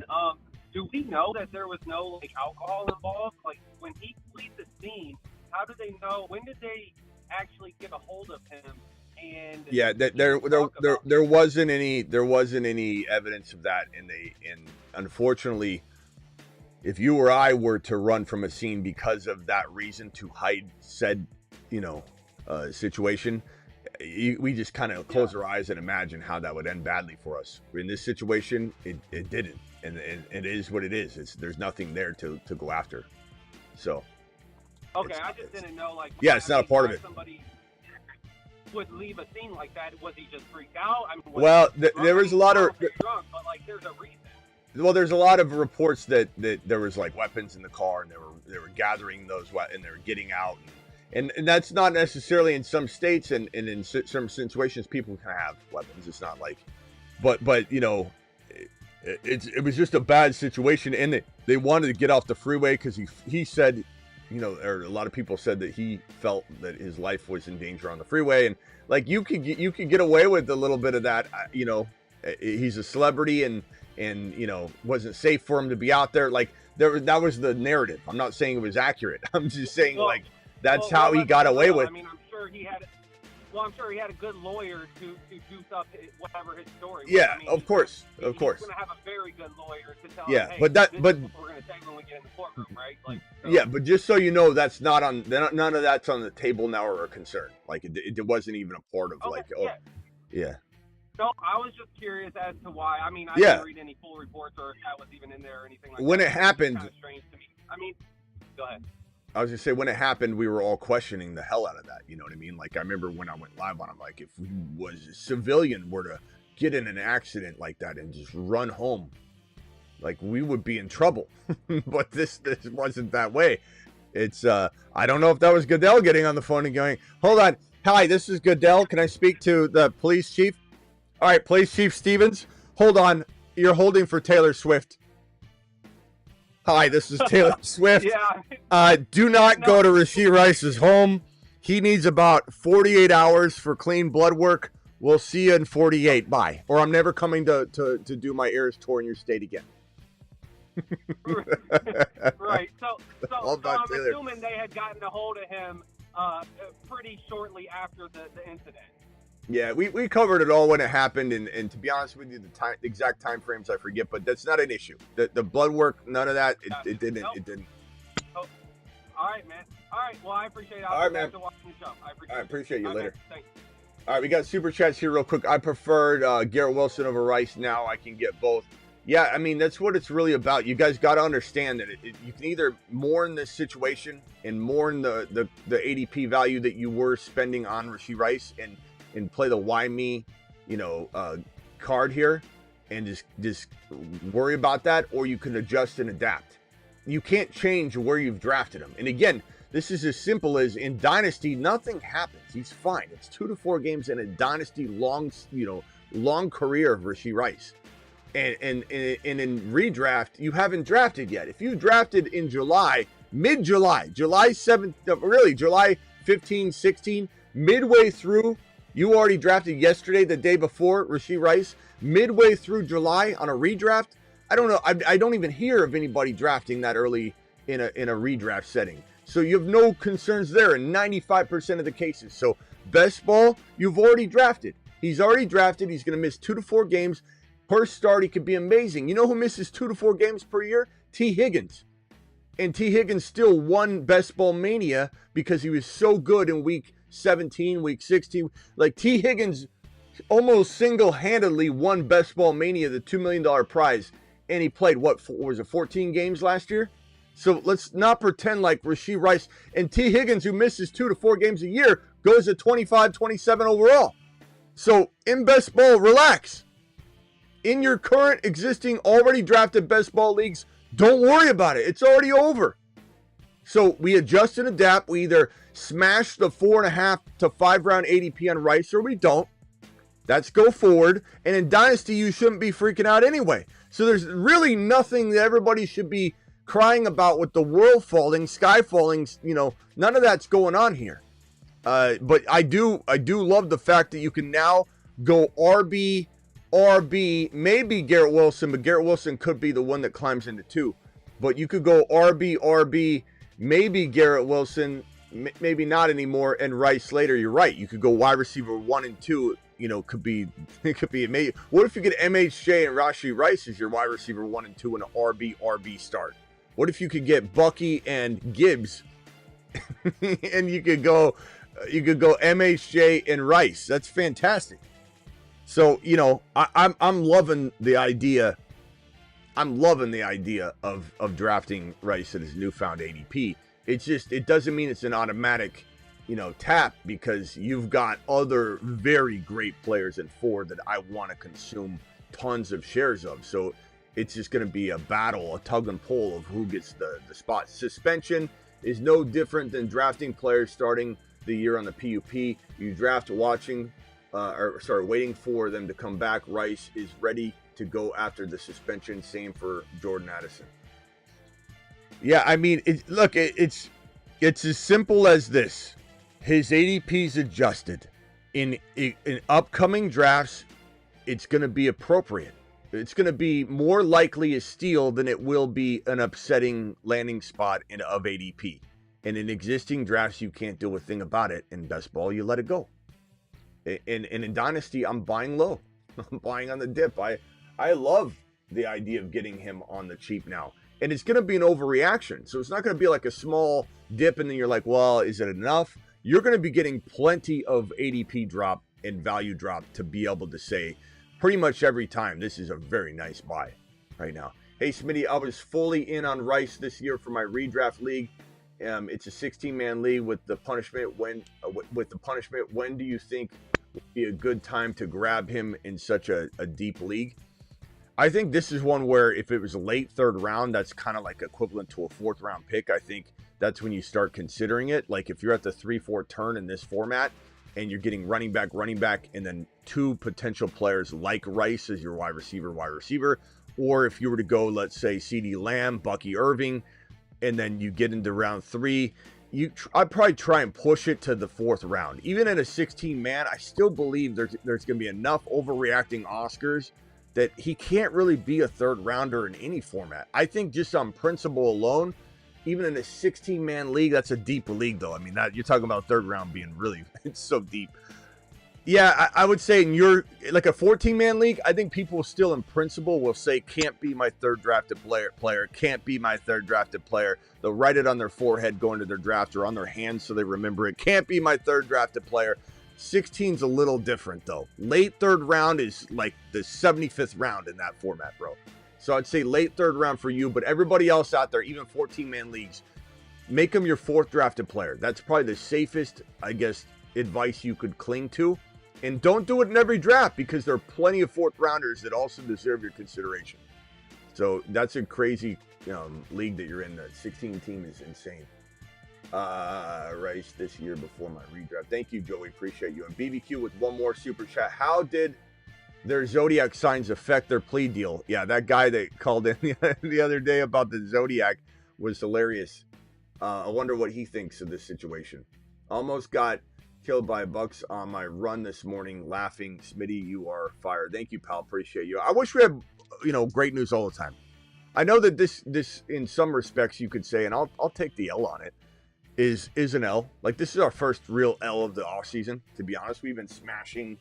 Do we know that there was no alcohol involved? Like, when he fleed the scene, how did they know? When did they actually get a hold of him? And yeah, there wasn't any evidence of that, and unfortunately, if you or I were to run from a scene because of that reason to hide said, you know, situation, we just kind of close our eyes and imagine how that would end badly for us. In this situation, it didn't, and it is what it is. There's nothing there to go after. So. Okay, I just didn't know, like. Yeah, it's not a part of it. Somebody would leave a scene like that. Was he just freaked out? I mean, well, there was a lot of. Drunk, but like, there's a reason. Well, there's a lot of reports that there was like weapons in the car, and they were gathering those and they were getting out, and that's not necessarily in some states, and in some situations people can have weapons. It's not like, but you know, it was just a bad situation, and they wanted to get off the freeway because he said, you know, or a lot of people said that he felt that his life was in danger on the freeway, and like you could get away with a little bit of that, you know. He's a celebrity, and you know, wasn't safe for him to be out there. Like, that was the narrative. I'm not saying it was accurate. I'm just saying, like, that's how he got away with. I mean, I'm sure he had a good lawyer to juice up whatever his story was. Yeah, I mean, of course. He's going to have a very good lawyer to tell him, hey, but this is what we're going to say when we get in the courtroom, right? Like, so. Yeah, but just so you know, that's not on. None of that's on the table now or a concern. Like, it wasn't even a part of yeah. No, I was just curious as to why. I mean, I didn't read any full reports or if that was even in there or anything like that. When it happened, kind of strange to me. I mean, go ahead. I was gonna say, when it happened, we were all questioning the hell out of that. You know what I mean? Like, I remember when I went live on him, like, if we was a civilian were to get in an accident like that and just run home, like, we would be in trouble. But this wasn't that way. It's I don't know if that was Goodell getting on the phone and going, "Hold on, hi, this is Goodell. Can I speak to the police chief?" All right, Police Chief Stevens, hold on. You're holding for Taylor Swift. Hi, this is Taylor Swift. Do not go to Rashee Rice's home. He needs about 48 hours for clean blood work. We'll see you in 48. Bye. Or I'm never coming to do my ears tour in your state again. Right. So I'm assuming they had gotten a hold of him pretty shortly after the incident. Yeah, we covered it all when it happened, and to be honest with you, the exact time frames I forget, but that's not an issue. The blood work, none of that, it didn't. Nope. It didn't. Oh, all right, man. All right, well, I appreciate it. All right, man. Watching the show. I appreciate you. Okay, Later. Thanks. All right, we got super chats here real quick. I preferred Garrett Wilson over Rice. Now I can get both. Yeah, I mean, that's what it's really about. You guys got to understand that you can either mourn this situation and mourn the ADP value that you were spending on Rashi Rice and play the why me, you know, card here and just worry about that, or you can adjust and adapt. You can't change where you've drafted him. And again, this is as simple as in Dynasty, nothing happens. He's fine. It's 2 to 4 games in a Dynasty long career of Rashi Rice. And in redraft, you haven't drafted yet. If you drafted in July, mid-July, July 7th, really July 15, 16, midway through, you already drafted yesterday, the day before, Rashee Rice. Midway through July on a redraft, I don't know. I don't even hear of anybody drafting that early in a redraft setting. So you have no concerns there in 95% of the cases. So best ball, you've already drafted. He's already drafted. He's going to miss 2 to 4 games per start. He could be amazing. You know who misses 2 to 4 games per year? T. Higgins. And T. Higgins still won Best Ball Mania because he was so good in week 17, week 16. Like T. Higgins almost single-handedly won Best Ball Mania, the $2 million prize. And he played, what was it, 14 games last year? So let's not pretend like Rashee Rice and T. Higgins, who misses 2 to 4 games a year, goes at 25, 27 overall. So in best ball, relax. In your current existing already drafted best ball leagues, don't worry about it. It's already over. So we adjust and adapt. We either smash the 4.5 to 5 round ADP on Rice or we don't. That's go forward. And in Dynasty, you shouldn't be freaking out anyway. So there's really nothing that everybody should be crying about with the world falling, sky falling. You know, none of that's going on here. But I do love the fact that you can now go RB, maybe Garrett Wilson, but Garrett Wilson could be the one that climbs into 2. But you could go RB, maybe Garrett Wilson, maybe not anymore, and Rice later. You're right. You could go wide receiver 1 and 2. You know, it could be amazing. What if you get MHJ and Rashi Rice as your wide receiver 1 and 2 in an RB start? What if you could get Bucky and Gibbs, and you could go MHJ and Rice? That's fantastic. So you know, I'm loving the idea. I'm loving the idea of drafting Rice at his newfound ADP. It's just, it doesn't mean it's an automatic, you know, tap, because you've got other very great players in 4 that I want to consume tons of shares of. So it's just going to be a battle, a tug and pull of who gets the spot. Suspension is no different than drafting players starting the year on the PUP. You draft waiting for them to come back. Rice is ready to go after the suspension. Same for Jordan Addison. Yeah, I mean, it's as simple as this. His ADP's adjusted. In upcoming drafts, it's going to be appropriate. It's going to be more likely a steal than it will be an upsetting landing spot of ADP. And in existing drafts, you can't do a thing about it. In best ball, you let it go. And in Dynasty, I'm buying low. I'm buying on the dip. I love the idea of getting him on the cheap now. And it's going to be an overreaction. So it's not going to be like a small dip and then you're like, well, is it enough? You're going to be getting plenty of ADP drop and value drop to be able to say pretty much every time this is a very nice buy right now. Hey, Smitty, I was fully in on Rice this year for my redraft league. It's a 16-man league with the punishment. When do you think would be a good time to grab him in such a deep league? I think this is one where if it was a late 3rd round, that's kind of like equivalent to a 4th round pick. I think that's when you start considering it. Like if you're at the 3-4 turn in this format and you're getting running back, and then 2 potential players like Rice as your wide receiver, or if you were to go, let's say CeeDee Lamb, Bucky Irving, and then you get into round 3, I'd probably try and push it to the 4th round. Even in a 16-man, I still believe there's going to be enough overreacting Oscars that he can't really be a 3rd rounder in any format. I think just on principle alone, even in a 16-man league, that's a deep league though. I mean, that you're talking about 3rd round being really, it's so deep. Yeah, I would say in your, like a 14-man league, I think people still in principle will say, can't be my 3rd drafted player, can't be my 3rd drafted player. They'll write it on their forehead going to their draft or on their hands so they remember it. Can't be my 3rd drafted player. 16's a little different though. Late 3rd round is like the 75th round in that format, bro. So I'd say late 3rd round for you, but everybody else out there, even 14-man leagues, make them your 4th drafted player. That's probably the safest, I guess, advice you could cling to. And don't do it in every draft because there are plenty of 4th rounders that also deserve your consideration. So that's a crazy league that you're in. The 16 team is insane. Rice this year before my redraft. Thank you, Joey. Appreciate you. And BBQ with one more super chat. How did their Zodiac signs affect their plea deal? Yeah, that guy that called in the other day about the Zodiac was hilarious. I wonder what he thinks of this situation. Almost got Killed by Bucks on my run this morning, laughing. Smitty, you are fired. Thank you, pal. Appreciate you. I wish we had, great news all the time. I know that this in some respects you could say, and I'll take the L on it, is an L. Like, this is our first real L of the offseason. To be honest, we've been smashing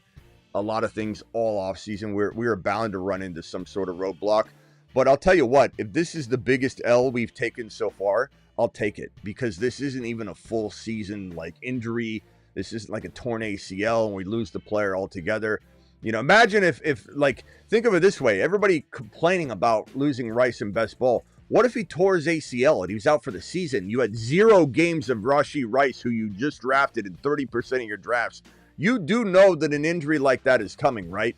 a lot of things all offseason. We are bound to run into some sort of roadblock. But I'll tell you what, if this is the biggest L we've taken so far, I'll take it, because this isn't even a full season like injury. This isn't like a torn ACL and we lose the player altogether. Imagine if think of it this way. Everybody complaining about losing Rice in best ball. What if he tore his ACL and he was out for the season? You had 0 games of Rashee Rice, who you just drafted in 30% of your drafts. You do know that an injury like that is coming, right?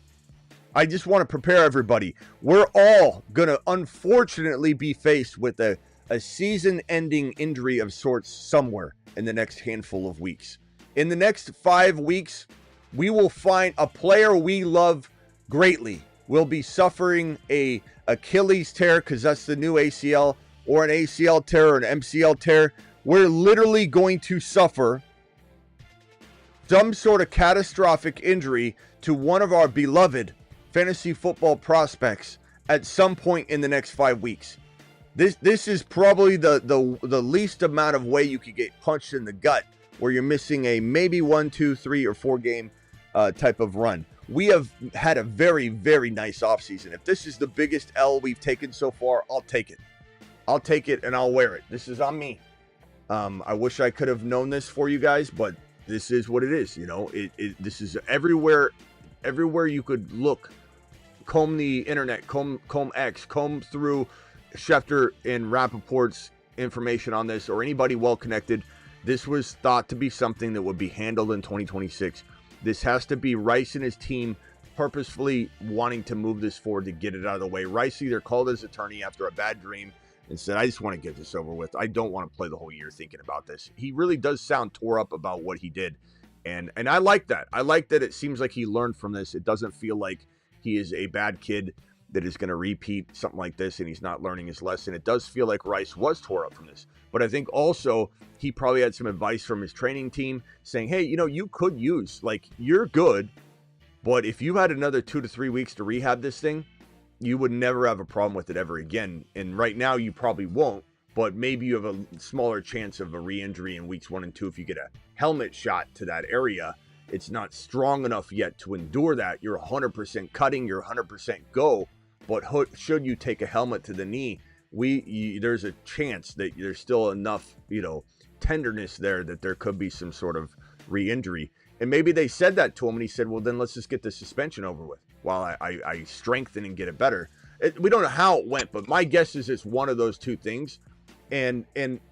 I just want to prepare everybody. We're all going to unfortunately be faced with a season-ending injury of sorts somewhere in the next handful of weeks. In the next 5 weeks, we will find a player we love greatly will be suffering a Achilles tear, because that's the new ACL, or an ACL tear or an MCL tear. We're literally going to suffer some sort of catastrophic injury to one of our beloved fantasy football prospects at some point in the next 5 weeks. This is probably the least amount of way you could get punched in the gut, where you're missing a maybe 1, 2, 3, or 4 game type of run. We have had a very, very nice offseason. If this is the biggest L we've taken so far, I'll take it. I'll take it and I'll wear it. This is on me. I wish I could have known this for you guys, but this is what it is. This is everywhere you could look. Comb the internet, comb X, comb through Schefter and Rappaport's information on this, or anybody well connected. This was thought to be something that would be handled in 2026. This has to be Rice and his team purposefully wanting to move this forward to get it out of the way. Rice either called his attorney after a bad dream and said, I just want to get this over with. I don't want to play the whole year thinking about this. He really does sound tore up about what he did. And I like that. I like that it seems like he learned from this. It doesn't feel like he is a bad kid that is going to repeat something like this and he's not learning his lesson. It does feel like Rice was tore up from this. But I think also he probably had some advice from his training team saying, hey, you could use, you're good, but if you had another 2 to 3 weeks to rehab this thing, you would never have a problem with it ever again. And right now you probably won't, but maybe you have a smaller chance of a re-injury in weeks 1 and 2 if you get a helmet shot to that area. It's not strong enough yet to endure that. You're 100% cutting, you're 100% go, but should you take a helmet to the knee, there's a chance that there's still enough, tenderness there that there could be some sort of re-injury. And maybe they said that to him and he said, well, then let's just get the suspension over with while I strengthen and get it better. We don't know how it went, but my guess is it's one of those two things. And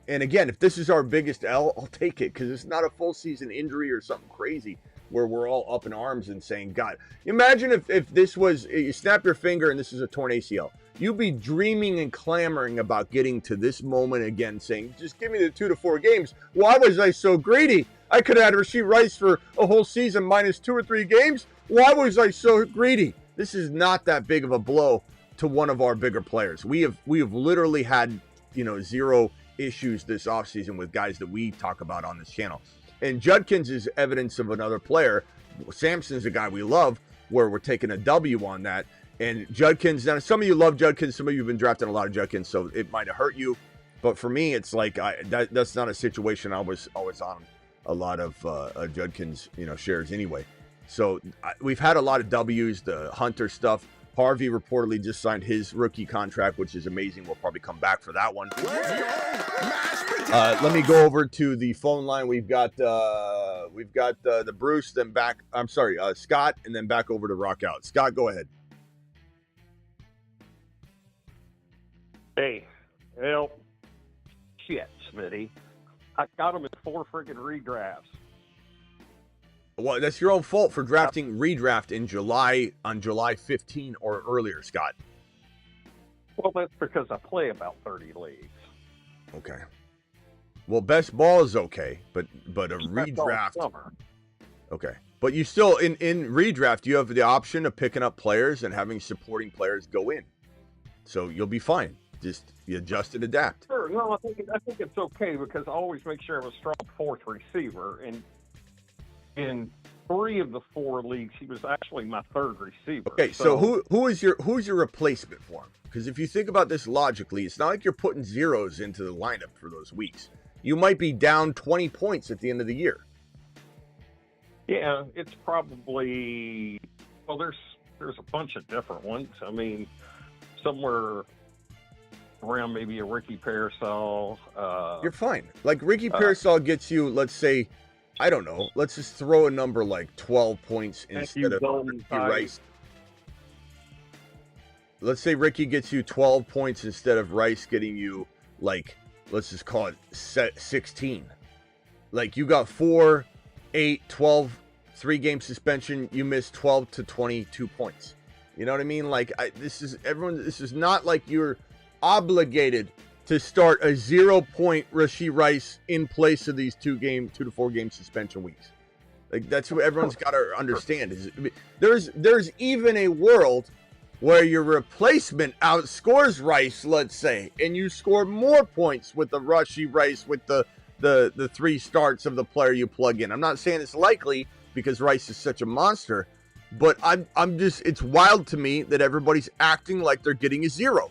again, if this is our biggest L, I'll take it, because it's not a full season injury or something crazy where we're all up in arms and saying, God, imagine if this was, you snap your finger and this is a torn ACL. You'd be dreaming and clamoring about getting to this moment again, saying, just give me the 2 to 4 games. Why was I so greedy? I could have had Rashee Rice for a whole season minus 2 or 3 games. Why was I so greedy? This is not that big of a blow to one of our bigger players. We have literally had, 0 issues this offseason with guys that we talk about on this channel. And Judkins is evidence of another player. Sampson's a guy we love, where we're taking a W on that. And Judkins, now some of you love Judkins, some of you have been drafting a lot of Judkins, so it might have hurt you. But for me, it's like that's not a situation I was on a lot of Judkins, shares anyway. So we've had a lot of W's, the Hunter stuff. Harvey reportedly just signed his rookie contract, which is amazing. We'll probably come back for that one. Let me go over to the phone line. We've got the Bruce, then back. I'm sorry, Scott, and then back over to Rock Out. Scott, go ahead. Hey, well, shit, Smitty. I got him in 4 freaking redrafts. Well, that's your own fault for drafting redraft in July, on July 15 or earlier, Scott. Well, that's because I play about 30 leagues. Okay. Well, best ball is okay, but a redraft. Okay. But you still, in redraft, you have the option of picking up players and having supporting players go in. So you'll be fine. Just you adjust and adapt. Sure. No, I think it's okay, because I always make sure I have a strong 4th receiver. And in 3 of the 4 leagues, he was actually my 3rd receiver. Okay, so who's your replacement for him? Because if you think about this logically, it's not like you're putting zeros into the lineup for those weeks. You might be down 20 points at the end of the year. Yeah, it's probably, well, there's a bunch of different ones. I mean, somewhere around maybe a Ricky Parasol. You're fine. Like Ricky Parasol gets you, let's say, I don't know, let's just throw a number like 12 points instead of Ricky Rice. Let's say Ricky gets you 12 points instead of Rice getting you, like, let's just call it 16. Like, you got 4, 8, 12, 3-game suspension. You missed 12 to 22 points. You know what I mean? Like, this is not like you're obligated to start a 0-point Rashee Rice in place of these 2 to 4 game suspension weeks. Like, that's what everyone's got to understand. There's even a world where your replacement outscores Rice, let's say, and you score more points with the Rashee Rice with the 3 starts of the player you plug in. I'm not saying it's likely because Rice is such a monster, but I'm just, it's wild to me that everybody's acting like they're getting a 0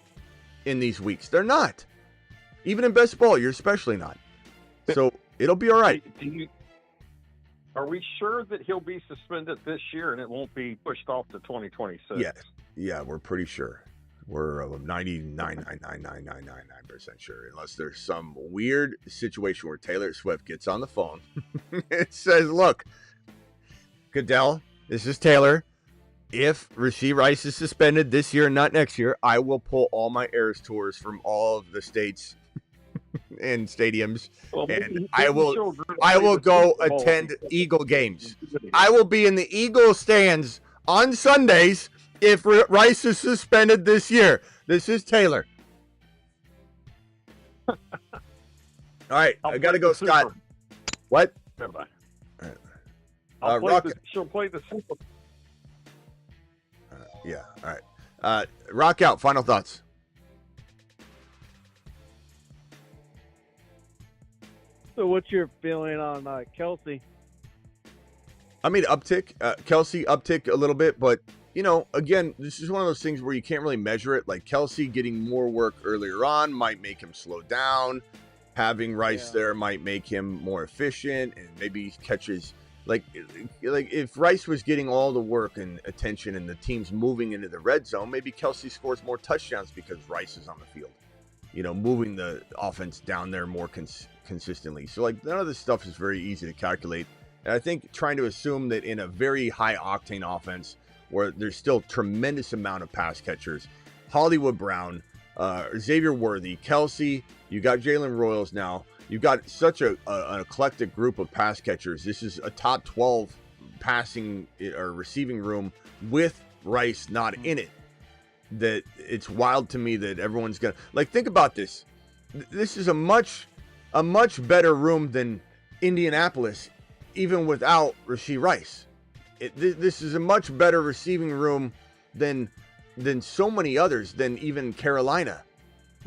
in these weeks. They're not. Even in best ball, you're especially not. So it'll be all right. Are we sure that he'll be suspended this year and it won't be pushed off to 2026? Yes. Yeah, we're pretty sure. We're 99.99999% sure, unless there's some weird situation where Taylor Swift gets on the phone. It says, look, Goodell, this is Taylor. If Rashee Rice is suspended this year and not next year, I will pull all my Eras tours from all of the states and stadiums, and I will go attend Eagle games. I will be in the Eagle stands on Sundays if Rice is suspended this year. This is Taylor. All right, I gotta go, Scott. What? Bye. All right. She'll play the Super. Yeah. All right. Rock out. Final thoughts. So, what's your feeling on Kelsey? I mean, Kelsey uptick a little bit, but you know, again, this is one of those things where you can't really measure it. Like Kelsey getting more work earlier on might make him slow down. Having Rice there might make him more efficient, and maybe he catches like if Rice was getting all the work and attention, and the team's moving into the red zone, maybe Kelsey scores more touchdowns because Rice is on the field. You know, moving the offense down there more consistently. So, like, none of this stuff is very easy to calculate. And I think trying to assume that in a very high-octane offense where there's still tremendous amount of pass catchers, Hollywood Brown, Xavier Worthy, Kelsey, you got Jalen Royals now. You've got such an eclectic group of pass catchers. This is a top 12 passing or receiving room with Rice not in it. That it's wild to me that everyone's gonna think about this. This is a much better room than Indianapolis, even without Rashee Rice. This is a much better receiving room than so many others, than even Carolina,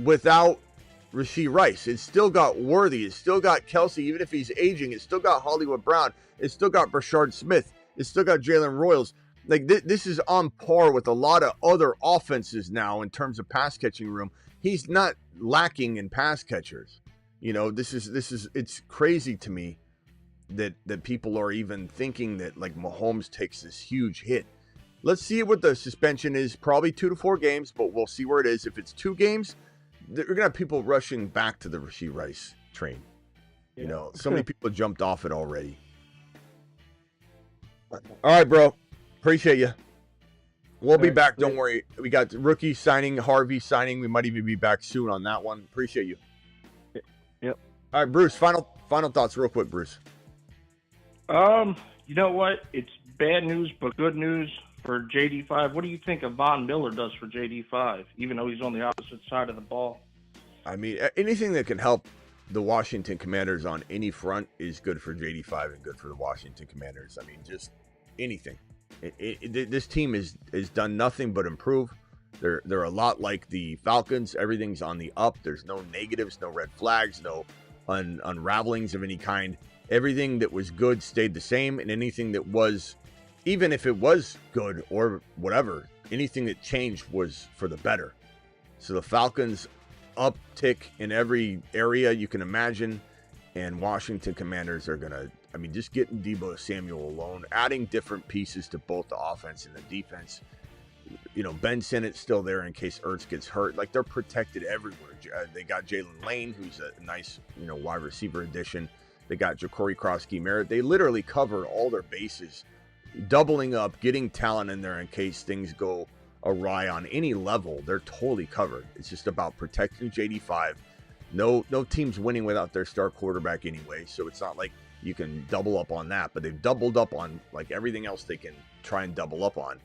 without Rashee Rice. It's still got Worthy. It's still got Kelsey, even if he's aging. It's still got Hollywood Brown. It's still got Brashard Smith. It's still got Jalen Royals. Like, this is on par with a lot of other offenses now in terms of pass catching room. He's not lacking in pass catchers. You know, it's crazy to me that people are even thinking that like Mahomes takes this huge hit. Let's see what the suspension is. Probably 2 to 4 games, but we'll see where it is. If it's 2 games, we're gonna have people rushing back to the Rashee Rice train. Yeah. You know, so many people jumped off it already. All right, bro. Appreciate you. We'll be back. Don't worry. We got rookie signing, Harvey signing. We might even be back soon on that one. Appreciate you. Yep. All right, Bruce. Final thoughts, real quick, Bruce. You know what? It's bad news, but good news for JD5. What do you think Von Miller does for JD5, even though he's on the opposite side of the ball? I mean, anything that can help the Washington Commanders on any front is good for JD5 and good for the Washington Commanders. I mean, just anything. This team is done nothing but improve. They're a lot like the Falcons. Everything's on the up. There's no negatives, no red flags, no unravelings of any kind. Everything that was good stayed the same, and anything that was, even if it was good or whatever, anything that changed was for the better. So the Falcons uptick in every area you can imagine, and Washington Commanders are going to, just getting Deebo Samuel alone, adding different pieces to both the offense and the defense. Ben Sinnett's still there in case Ertz gets hurt. Like, they're protected everywhere. They got Jalen Lane, who's a nice, wide receiver addition. They got Ja'Cory Krosky-Merritt. They literally covered all their bases, doubling up, getting talent in there in case things go awry on any level. They're totally covered. It's just about protecting JD5. No team's winning without their star quarterback anyway, so it's not like you can double up on that. But they've doubled up on like everything else they can try and double up on.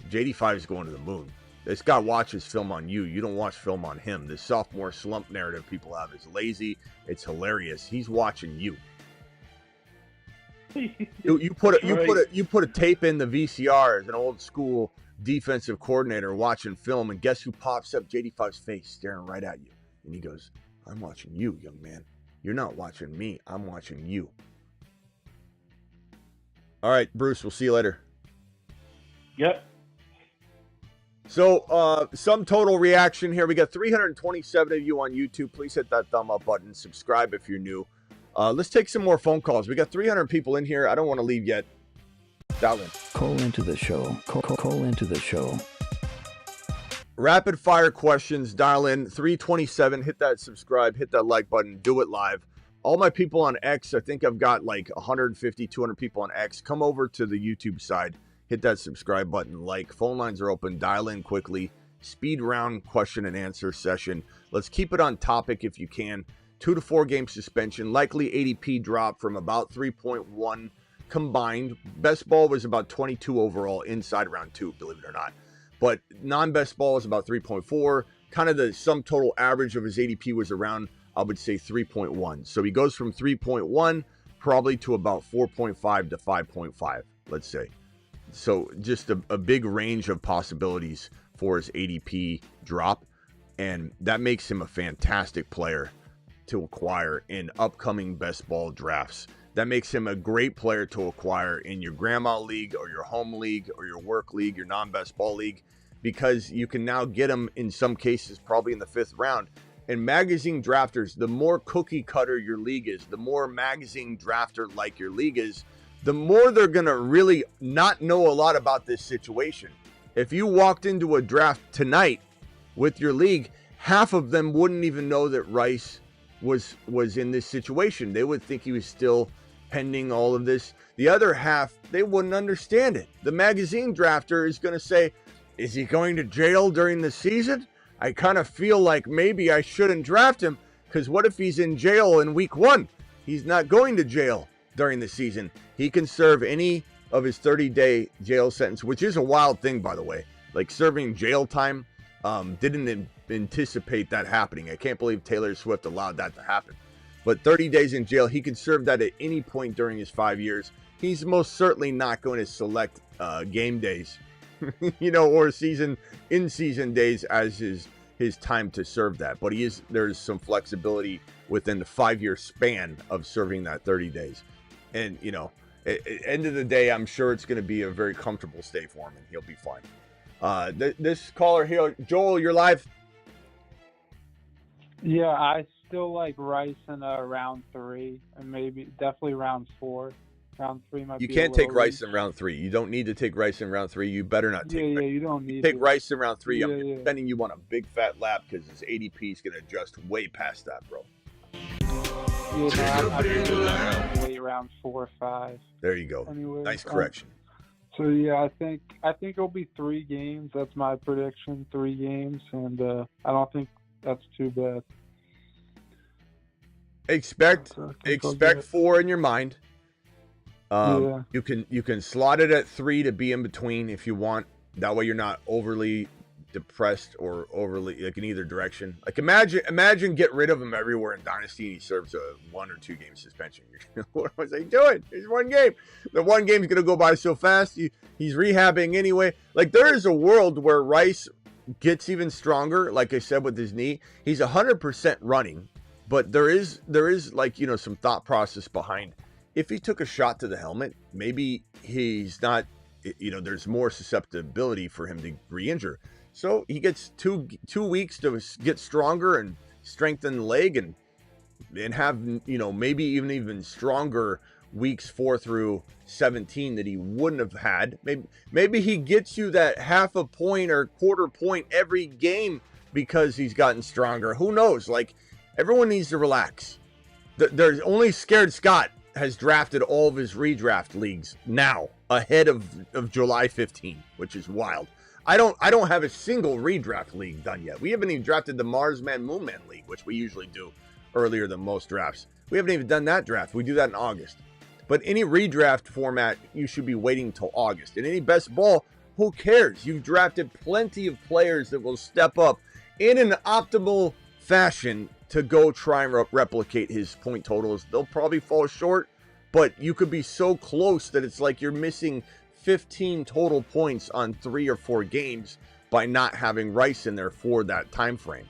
JD5 is going to the moon. This guy watches film on you. You don't watch film on him. This sophomore slump narrative people have is lazy. It's hilarious. He's watching you. You put a tape in the VCR as an old school defensive coordinator watching film, and guess who pops up? JD5's face staring right at you. And he goes, "I'm watching you, young man. You're not watching me. I'm watching you." All right, Bruce, we'll see you later. Yep. So, some total reaction here. We got 327 of you on YouTube. Please hit that thumb up button. Subscribe if you're new. Let's take some more phone calls. We got 300 people in here. I don't want to leave yet. Dial in. Call into the show. Call into the show. Rapid fire questions. Dial in. 327. Hit that subscribe. Hit that like button. Do it live. All my people on X, I think I've got like 150, 200 people on X. Come over to the YouTube side. Hit that subscribe button. Like. Phone lines are open. Dial in quickly. Speed round question and answer session. Let's keep it on topic if you can. 2 to 4 game suspension, likely ADP drop from about 3.1 combined. Best ball was about 22 overall inside round 2, believe it or not. But non-best ball was about 3.4. Kind of the sum total average of his ADP was around, I would say, 3.1. So he goes from 3.1 probably to about 4.5 to 5.5, let's say. So just a big range of possibilities for his ADP drop. And that makes him a fantastic player to acquire in upcoming best ball drafts. That makes him a great player to acquire in your grandma league or your home league or your work league, your non-best ball league, because you can now get him in some cases probably in the 5th round. And magazine drafters, the more cookie cutter your league is, the more magazine drafter like your league is, the more they're going to really not know a lot about this situation. If you walked into a draft tonight with your league, half of them wouldn't even know that Rice was in this situation. They would think he was still pending all of this. The other half, they wouldn't understand it. The magazine drafter is going to say, is he going to jail during the season? I kind of feel like maybe I shouldn't draft him, because what if he's in jail in week 1? He's not going to jail during the season. He can serve any of his 30-day jail sentence, which is a wild thing, by the way. Like, serving jail time, didn't anticipate that happening. I can't believe Taylor Swift allowed that to happen. But 30 days in jail, he can serve that at any point during his 5 years. He's most certainly not going to select game days, or in-season days as his time to serve that. But there's some flexibility within the 5-year span of serving that 30 days. And, at the end of the day, I'm sure it's going to be a very comfortable stay for him, and he'll be fine. This caller here, Joel, you're live. Yeah, I still like Rice in round 3, and definitely round 4. Round 3 might be. You can't take Rice in round 3. You don't need to take Rice in round 3. You better not take. Yeah, you don't need. Take Rice in round 3. Yeah, I'm sending you on a big fat lap because his ADP is going to adjust way past that, bro. Yeah, I think wait around 4 or 5. There you go. Anyway, nice correction. So yeah, I think it'll be 3 games. That's my prediction. 3 games, and I don't think that's too bad. Expect 4 in your mind. You can slot it at 3 to be in between if you want. That way you're not overly depressed or overly like in either direction. Like imagine get rid of him everywhere in Dynasty and he serves a 1 or 2 game suspension. What was I doing? It's 1 game. The 1 game's gonna go by so fast. He's rehabbing anyway. Like there is a world where Rice gets even stronger. Like I said with his knee, he's 100% running, but there is like some thought process behind if he took a shot to the helmet, maybe he's not, there's more susceptibility for him to re-injure. So he gets two weeks to get stronger and strengthen the leg and have, maybe even stronger weeks 4 through 17 that he wouldn't have had. Maybe he gets you that half a point or quarter point every game because he's gotten stronger. Who knows? Like, everyone needs to relax. There's only Scared Scott has drafted all of his redraft leagues now ahead of July 15, which is wild. I don't have a single redraft league done yet. We haven't even drafted the Marsman Moonman League, which we usually do earlier than most drafts. We haven't even done that draft. We do that in August. But any redraft format, you should be waiting till August. And any best ball, who cares? You've drafted plenty of players that will step up in an optimal fashion to go try and replicate his point totals. They'll probably fall short, but you could be so close that it's like you're missing 15 total points on 3 or 4 games by not having Rice in there for that time frame.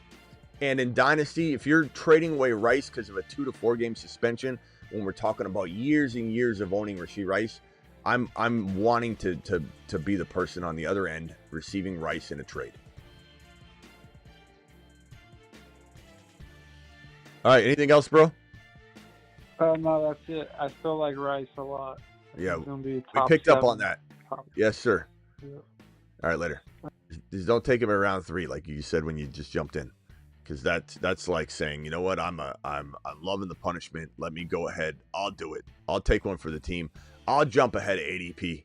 And in Dynasty, if you're trading away Rice because of a 2 to 4 game suspension, when we're talking about years and years of owning Rashee Rice, I'm wanting to be the person on the other end receiving Rice in a trade. All right, anything else, bro? No, that's it. I still like Rice a lot. Yeah, we picked up on that. Yes, sir. Yeah. All right, later. Just don't take him at round 3 like you said when you just jumped in, because that's like saying, you know what, I'm loving the punishment. Let me go ahead. I'll do it. I'll take one for the team. I'll jump ahead of ADP.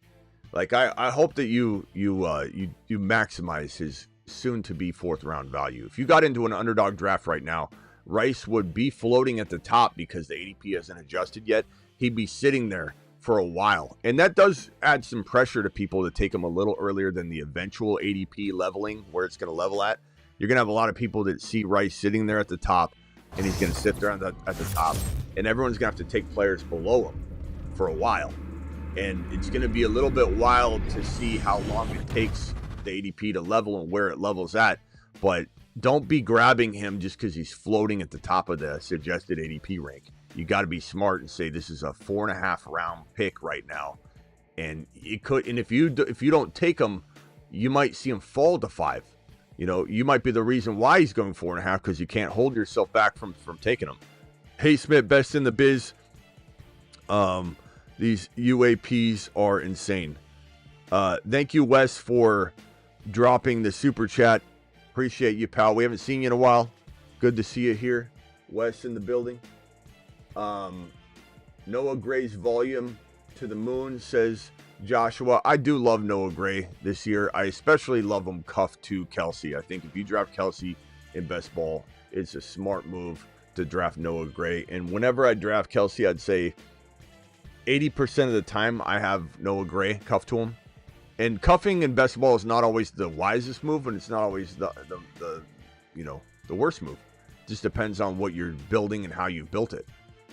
Like I hope that you maximize his soon to be 4th round value. If you got into an underdog draft right now, Rice would be floating at the top because the ADP hasn't adjusted yet. He'd be sitting there for a while. And that does add some pressure to people to take him a little earlier than the eventual ADP leveling, where it's going to level at. You're going to have a lot of people that see Rice sitting there at the top, and he's going to sit there at the top, and everyone's going to have to take players below him for a while. And it's going to be a little bit wild to see how long it takes the ADP to level and where it levels at. But don't be grabbing him just because he's floating at the top of the suggested ADP rank. You got to be smart and say this is a 4.5 round pick right now, and it could. And if you don't take him, you might see him fall to 5. You might be the reason why he's going 4.5 because you can't hold yourself back from taking him. Hey, Smith, best in the biz. These UAPs are insane. Thank you, Wes, for dropping the super chat. Appreciate you, pal. We haven't seen you in a while. Good to see you here. Wes in the building. Noah Gray's volume to the moon, says Joshua. I do love Noah Gray this year. I especially love him cuffed to Kelsey. I think if you draft Kelsey in best ball, it's a smart move to draft Noah Gray. And whenever I draft Kelsey, I'd say 80% of the time I have Noah Gray cuffed to him. And cuffing in best ball is not always the wisest move, and it's not always the worst move. It just depends on what you're building and how you've built it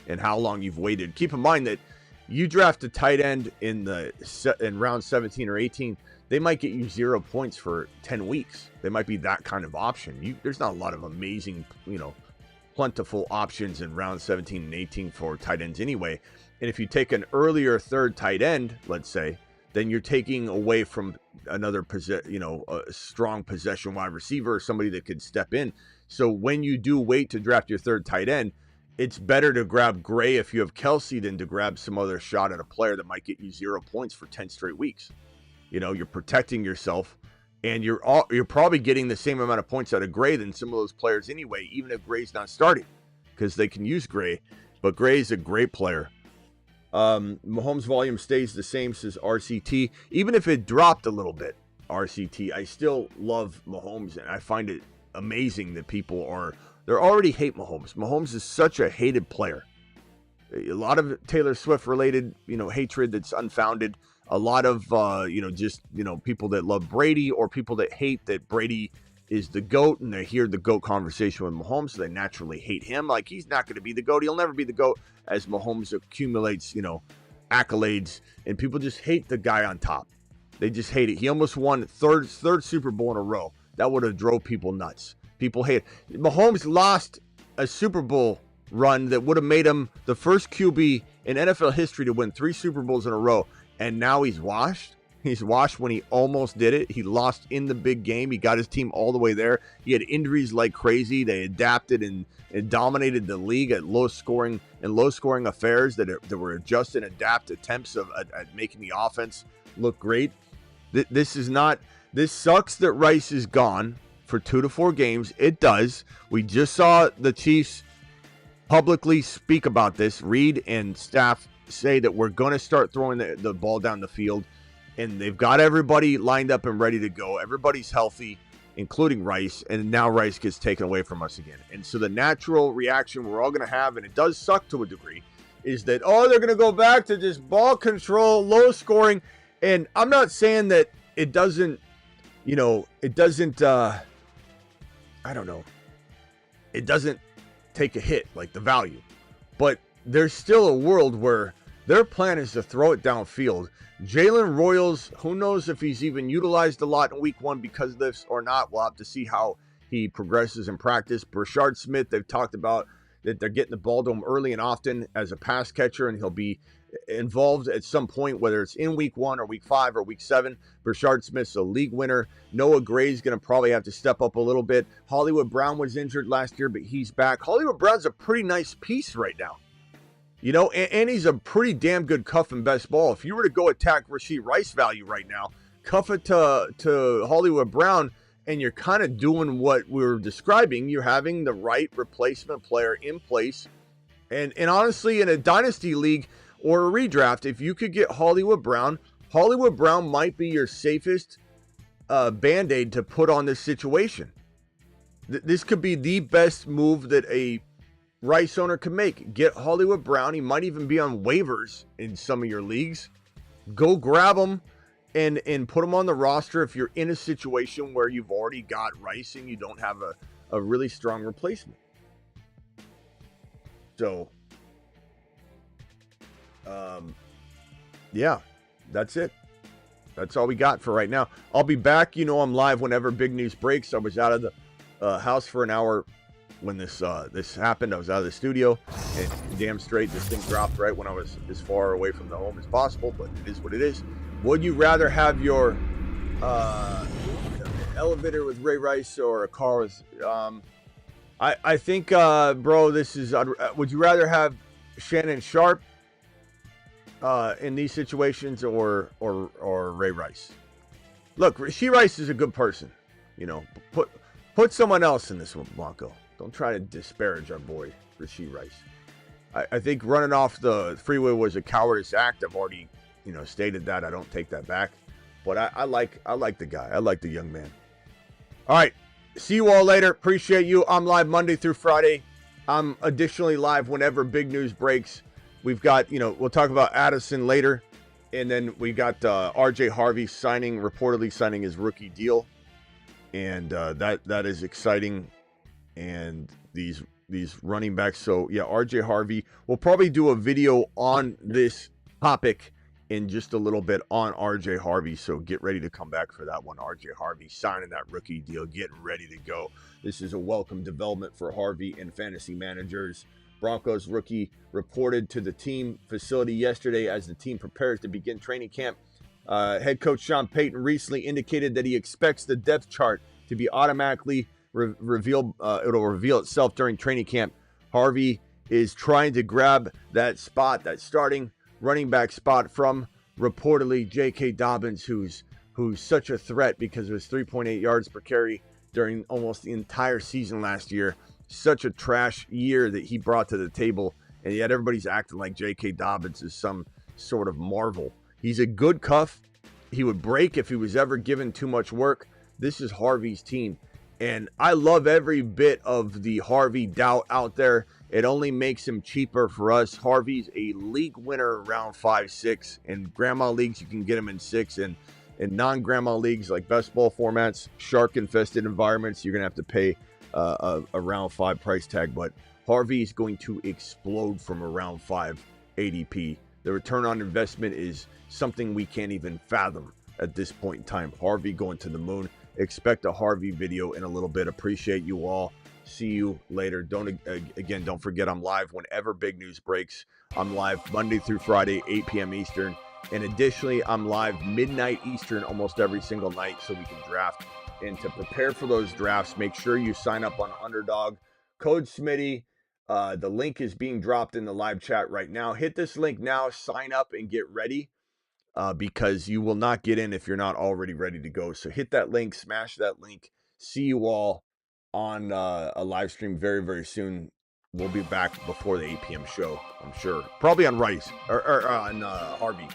and how long you've waited. Keep in mind that you draft a tight end in round 17 or 18, they might get you 0 points for 10 weeks. They might be that kind of option. There's not a lot of amazing, plentiful options in round 17 and 18 for tight ends anyway. And if you take an earlier 3rd tight end, let's say, then you're taking away from another a strong possession wide receiver or somebody that could step in. So when you do wait to draft your 3rd tight end, it's better to grab Gray if you have Kelsey than to grab some other shot at a player that might get you 0 points for 10 straight weeks. You're protecting yourself, and you're probably getting the same amount of points out of Gray than some of those players anyway, even if Gray's not starting, because they can use Gray. But Gray's a great player. Mahomes' volume stays the same, says RCT. Even if it dropped a little bit, RCT, I still love Mahomes, and I find it amazing that they already hate Mahomes. Mahomes is such a hated player. A lot of Taylor Swift related, hatred that's unfounded. A lot of, people that love Brady or people that hate that Brady is the GOAT, and they hear the GOAT conversation with Mahomes, so they naturally hate him. Like, he's not going to be the GOAT. He'll never be the GOAT as Mahomes accumulates, accolades, and people just hate the guy on top. They just hate it. He almost won third Super Bowl in a row. That would have drove people nuts. People hate it. Mahomes lost a Super Bowl run that would have made him the first QB in NFL history to win 3 Super Bowls in a row, and now he's washed. He's washed when he almost did it. He lost in the big game. He got his team all the way there. He had injuries like crazy. They adapted and dominated the league at low-scoring affairs that were adjust and adapt attempts at making the offense look great. This sucks that Rice is gone for 2 to 4 games. It does. We just saw the Chiefs publicly speak about this. Reed and staff say that we're going to start throwing the ball down the field, and they've got everybody lined up and ready to go. Everybody's healthy, including Rice, and now Rice gets taken away from us again. And so the natural reaction we're all going to have, and it does suck to a degree, is that, they're going to go back to just ball control, low scoring. And I'm not saying that it doesn't, it doesn't take a hit like the value. But there's still a world where their plan is to throw it downfield. Jalen Royals, who knows if he's even utilized a lot in week 1 because of this or not. We'll have to see how he progresses in practice. Brashard Smith, they've talked about that they're getting the ball to him early and often as a pass catcher, and he'll be involved at some point, whether it's in week 1 or week 5 or week 7. Brashard Smith's a league winner. Noah Gray's going to probably have to step up a little bit. Hollywood Brown was injured last year, but he's back. Hollywood Brown's a pretty nice piece right now. And he's a pretty damn good cuff and best ball. If you were to go attack Rashee Rice value right now, cuff it to Hollywood Brown, and you're kind of doing what we were describing. You're having the right replacement player in place. And honestly, in a dynasty league or a redraft, if you could get Hollywood Brown might be your safest Band-Aid to put on this situation. This could be the best move that a Rice owner can make. Get Hollywood Brown. He might even be on waivers in some of your leagues. Go grab him and put him on the roster if you're in a situation where you've already got Rice and you don't have a really strong replacement. So, yeah, that's it. That's all we got for right now. I'll be back. I'm live whenever big news breaks. I was out of the house for an hour when this happened. I was out of the studio, and damn straight this thing dropped right when I was as far away from the home as possible, but it is what it is. Would you rather have your elevator with Ray Rice or a car with I think bro, this is would you rather have Shannon Sharp in these situations or Ray Rice? Look, Rashi Rice is a good person. Put someone else in this one, Blanco. Don't try to disparage our boy, Rashee Rice. I think running off the freeway was a cowardice act. I've already, stated that. I don't take that back. But I like the guy. I like the young man. All right. See you all later. Appreciate you. I'm live Monday through Friday. I'm additionally live whenever big news breaks. We've got, we'll talk about Addison later. And then we got RJ Harvey reportedly signing his rookie deal. And that is exciting. And these running backs. So yeah, RJ Harvey. We'll probably do a video on this topic in just a little bit on RJ Harvey. So get ready to come back for that one. RJ Harvey signing that rookie deal, getting ready to go. This is a welcome development for Harvey and fantasy managers. Broncos rookie reported to the team facility yesterday as the team prepares to begin training camp. Head coach Sean Payton recently indicated that he expects the depth chart to be automatically revealed. It'll reveal itself during training camp. Harvey is trying to grab that spot, that starting running back spot from reportedly J.K. Dobbins, who's such a threat because of his 3.8 yards per carry during almost the entire season last year. Such a trash year that he brought to the table, and yet everybody's acting like J.K. Dobbins is some sort of marvel. He's a good cuff. He would break if he was ever given too much work. This is Harvey's team, and I love every bit of the Harvey doubt out there. It only makes him cheaper for us. Harvey's a league winner around 5-6. In grandma leagues, you can get him in 6, and in non-grandma leagues like best ball formats, shark-infested environments, you're going to have to pay a round 5 price tag. But Harvey is going to explode from a round 5 ADP. The return on investment is something we can't even fathom at this point in time. Harvey going to the moon. Expect a Harvey video in a little bit. Appreciate you all. See you later. Don't forget I'm live whenever big news breaks. I'm live Monday through Friday, 8 p.m. Eastern. And additionally, I'm live midnight Eastern almost every single night so we can draft. And to prepare for those drafts, make sure you sign up on Underdog. Code Smitty. The link is being dropped in the live chat right now. Hit this link now, sign up, and get ready because you will not get in if you're not already ready to go. So hit that link, smash that link. See you all on a live stream very, very soon. We'll be back before the 8 p.m. show, I'm sure. Probably on Rice or on Harvey.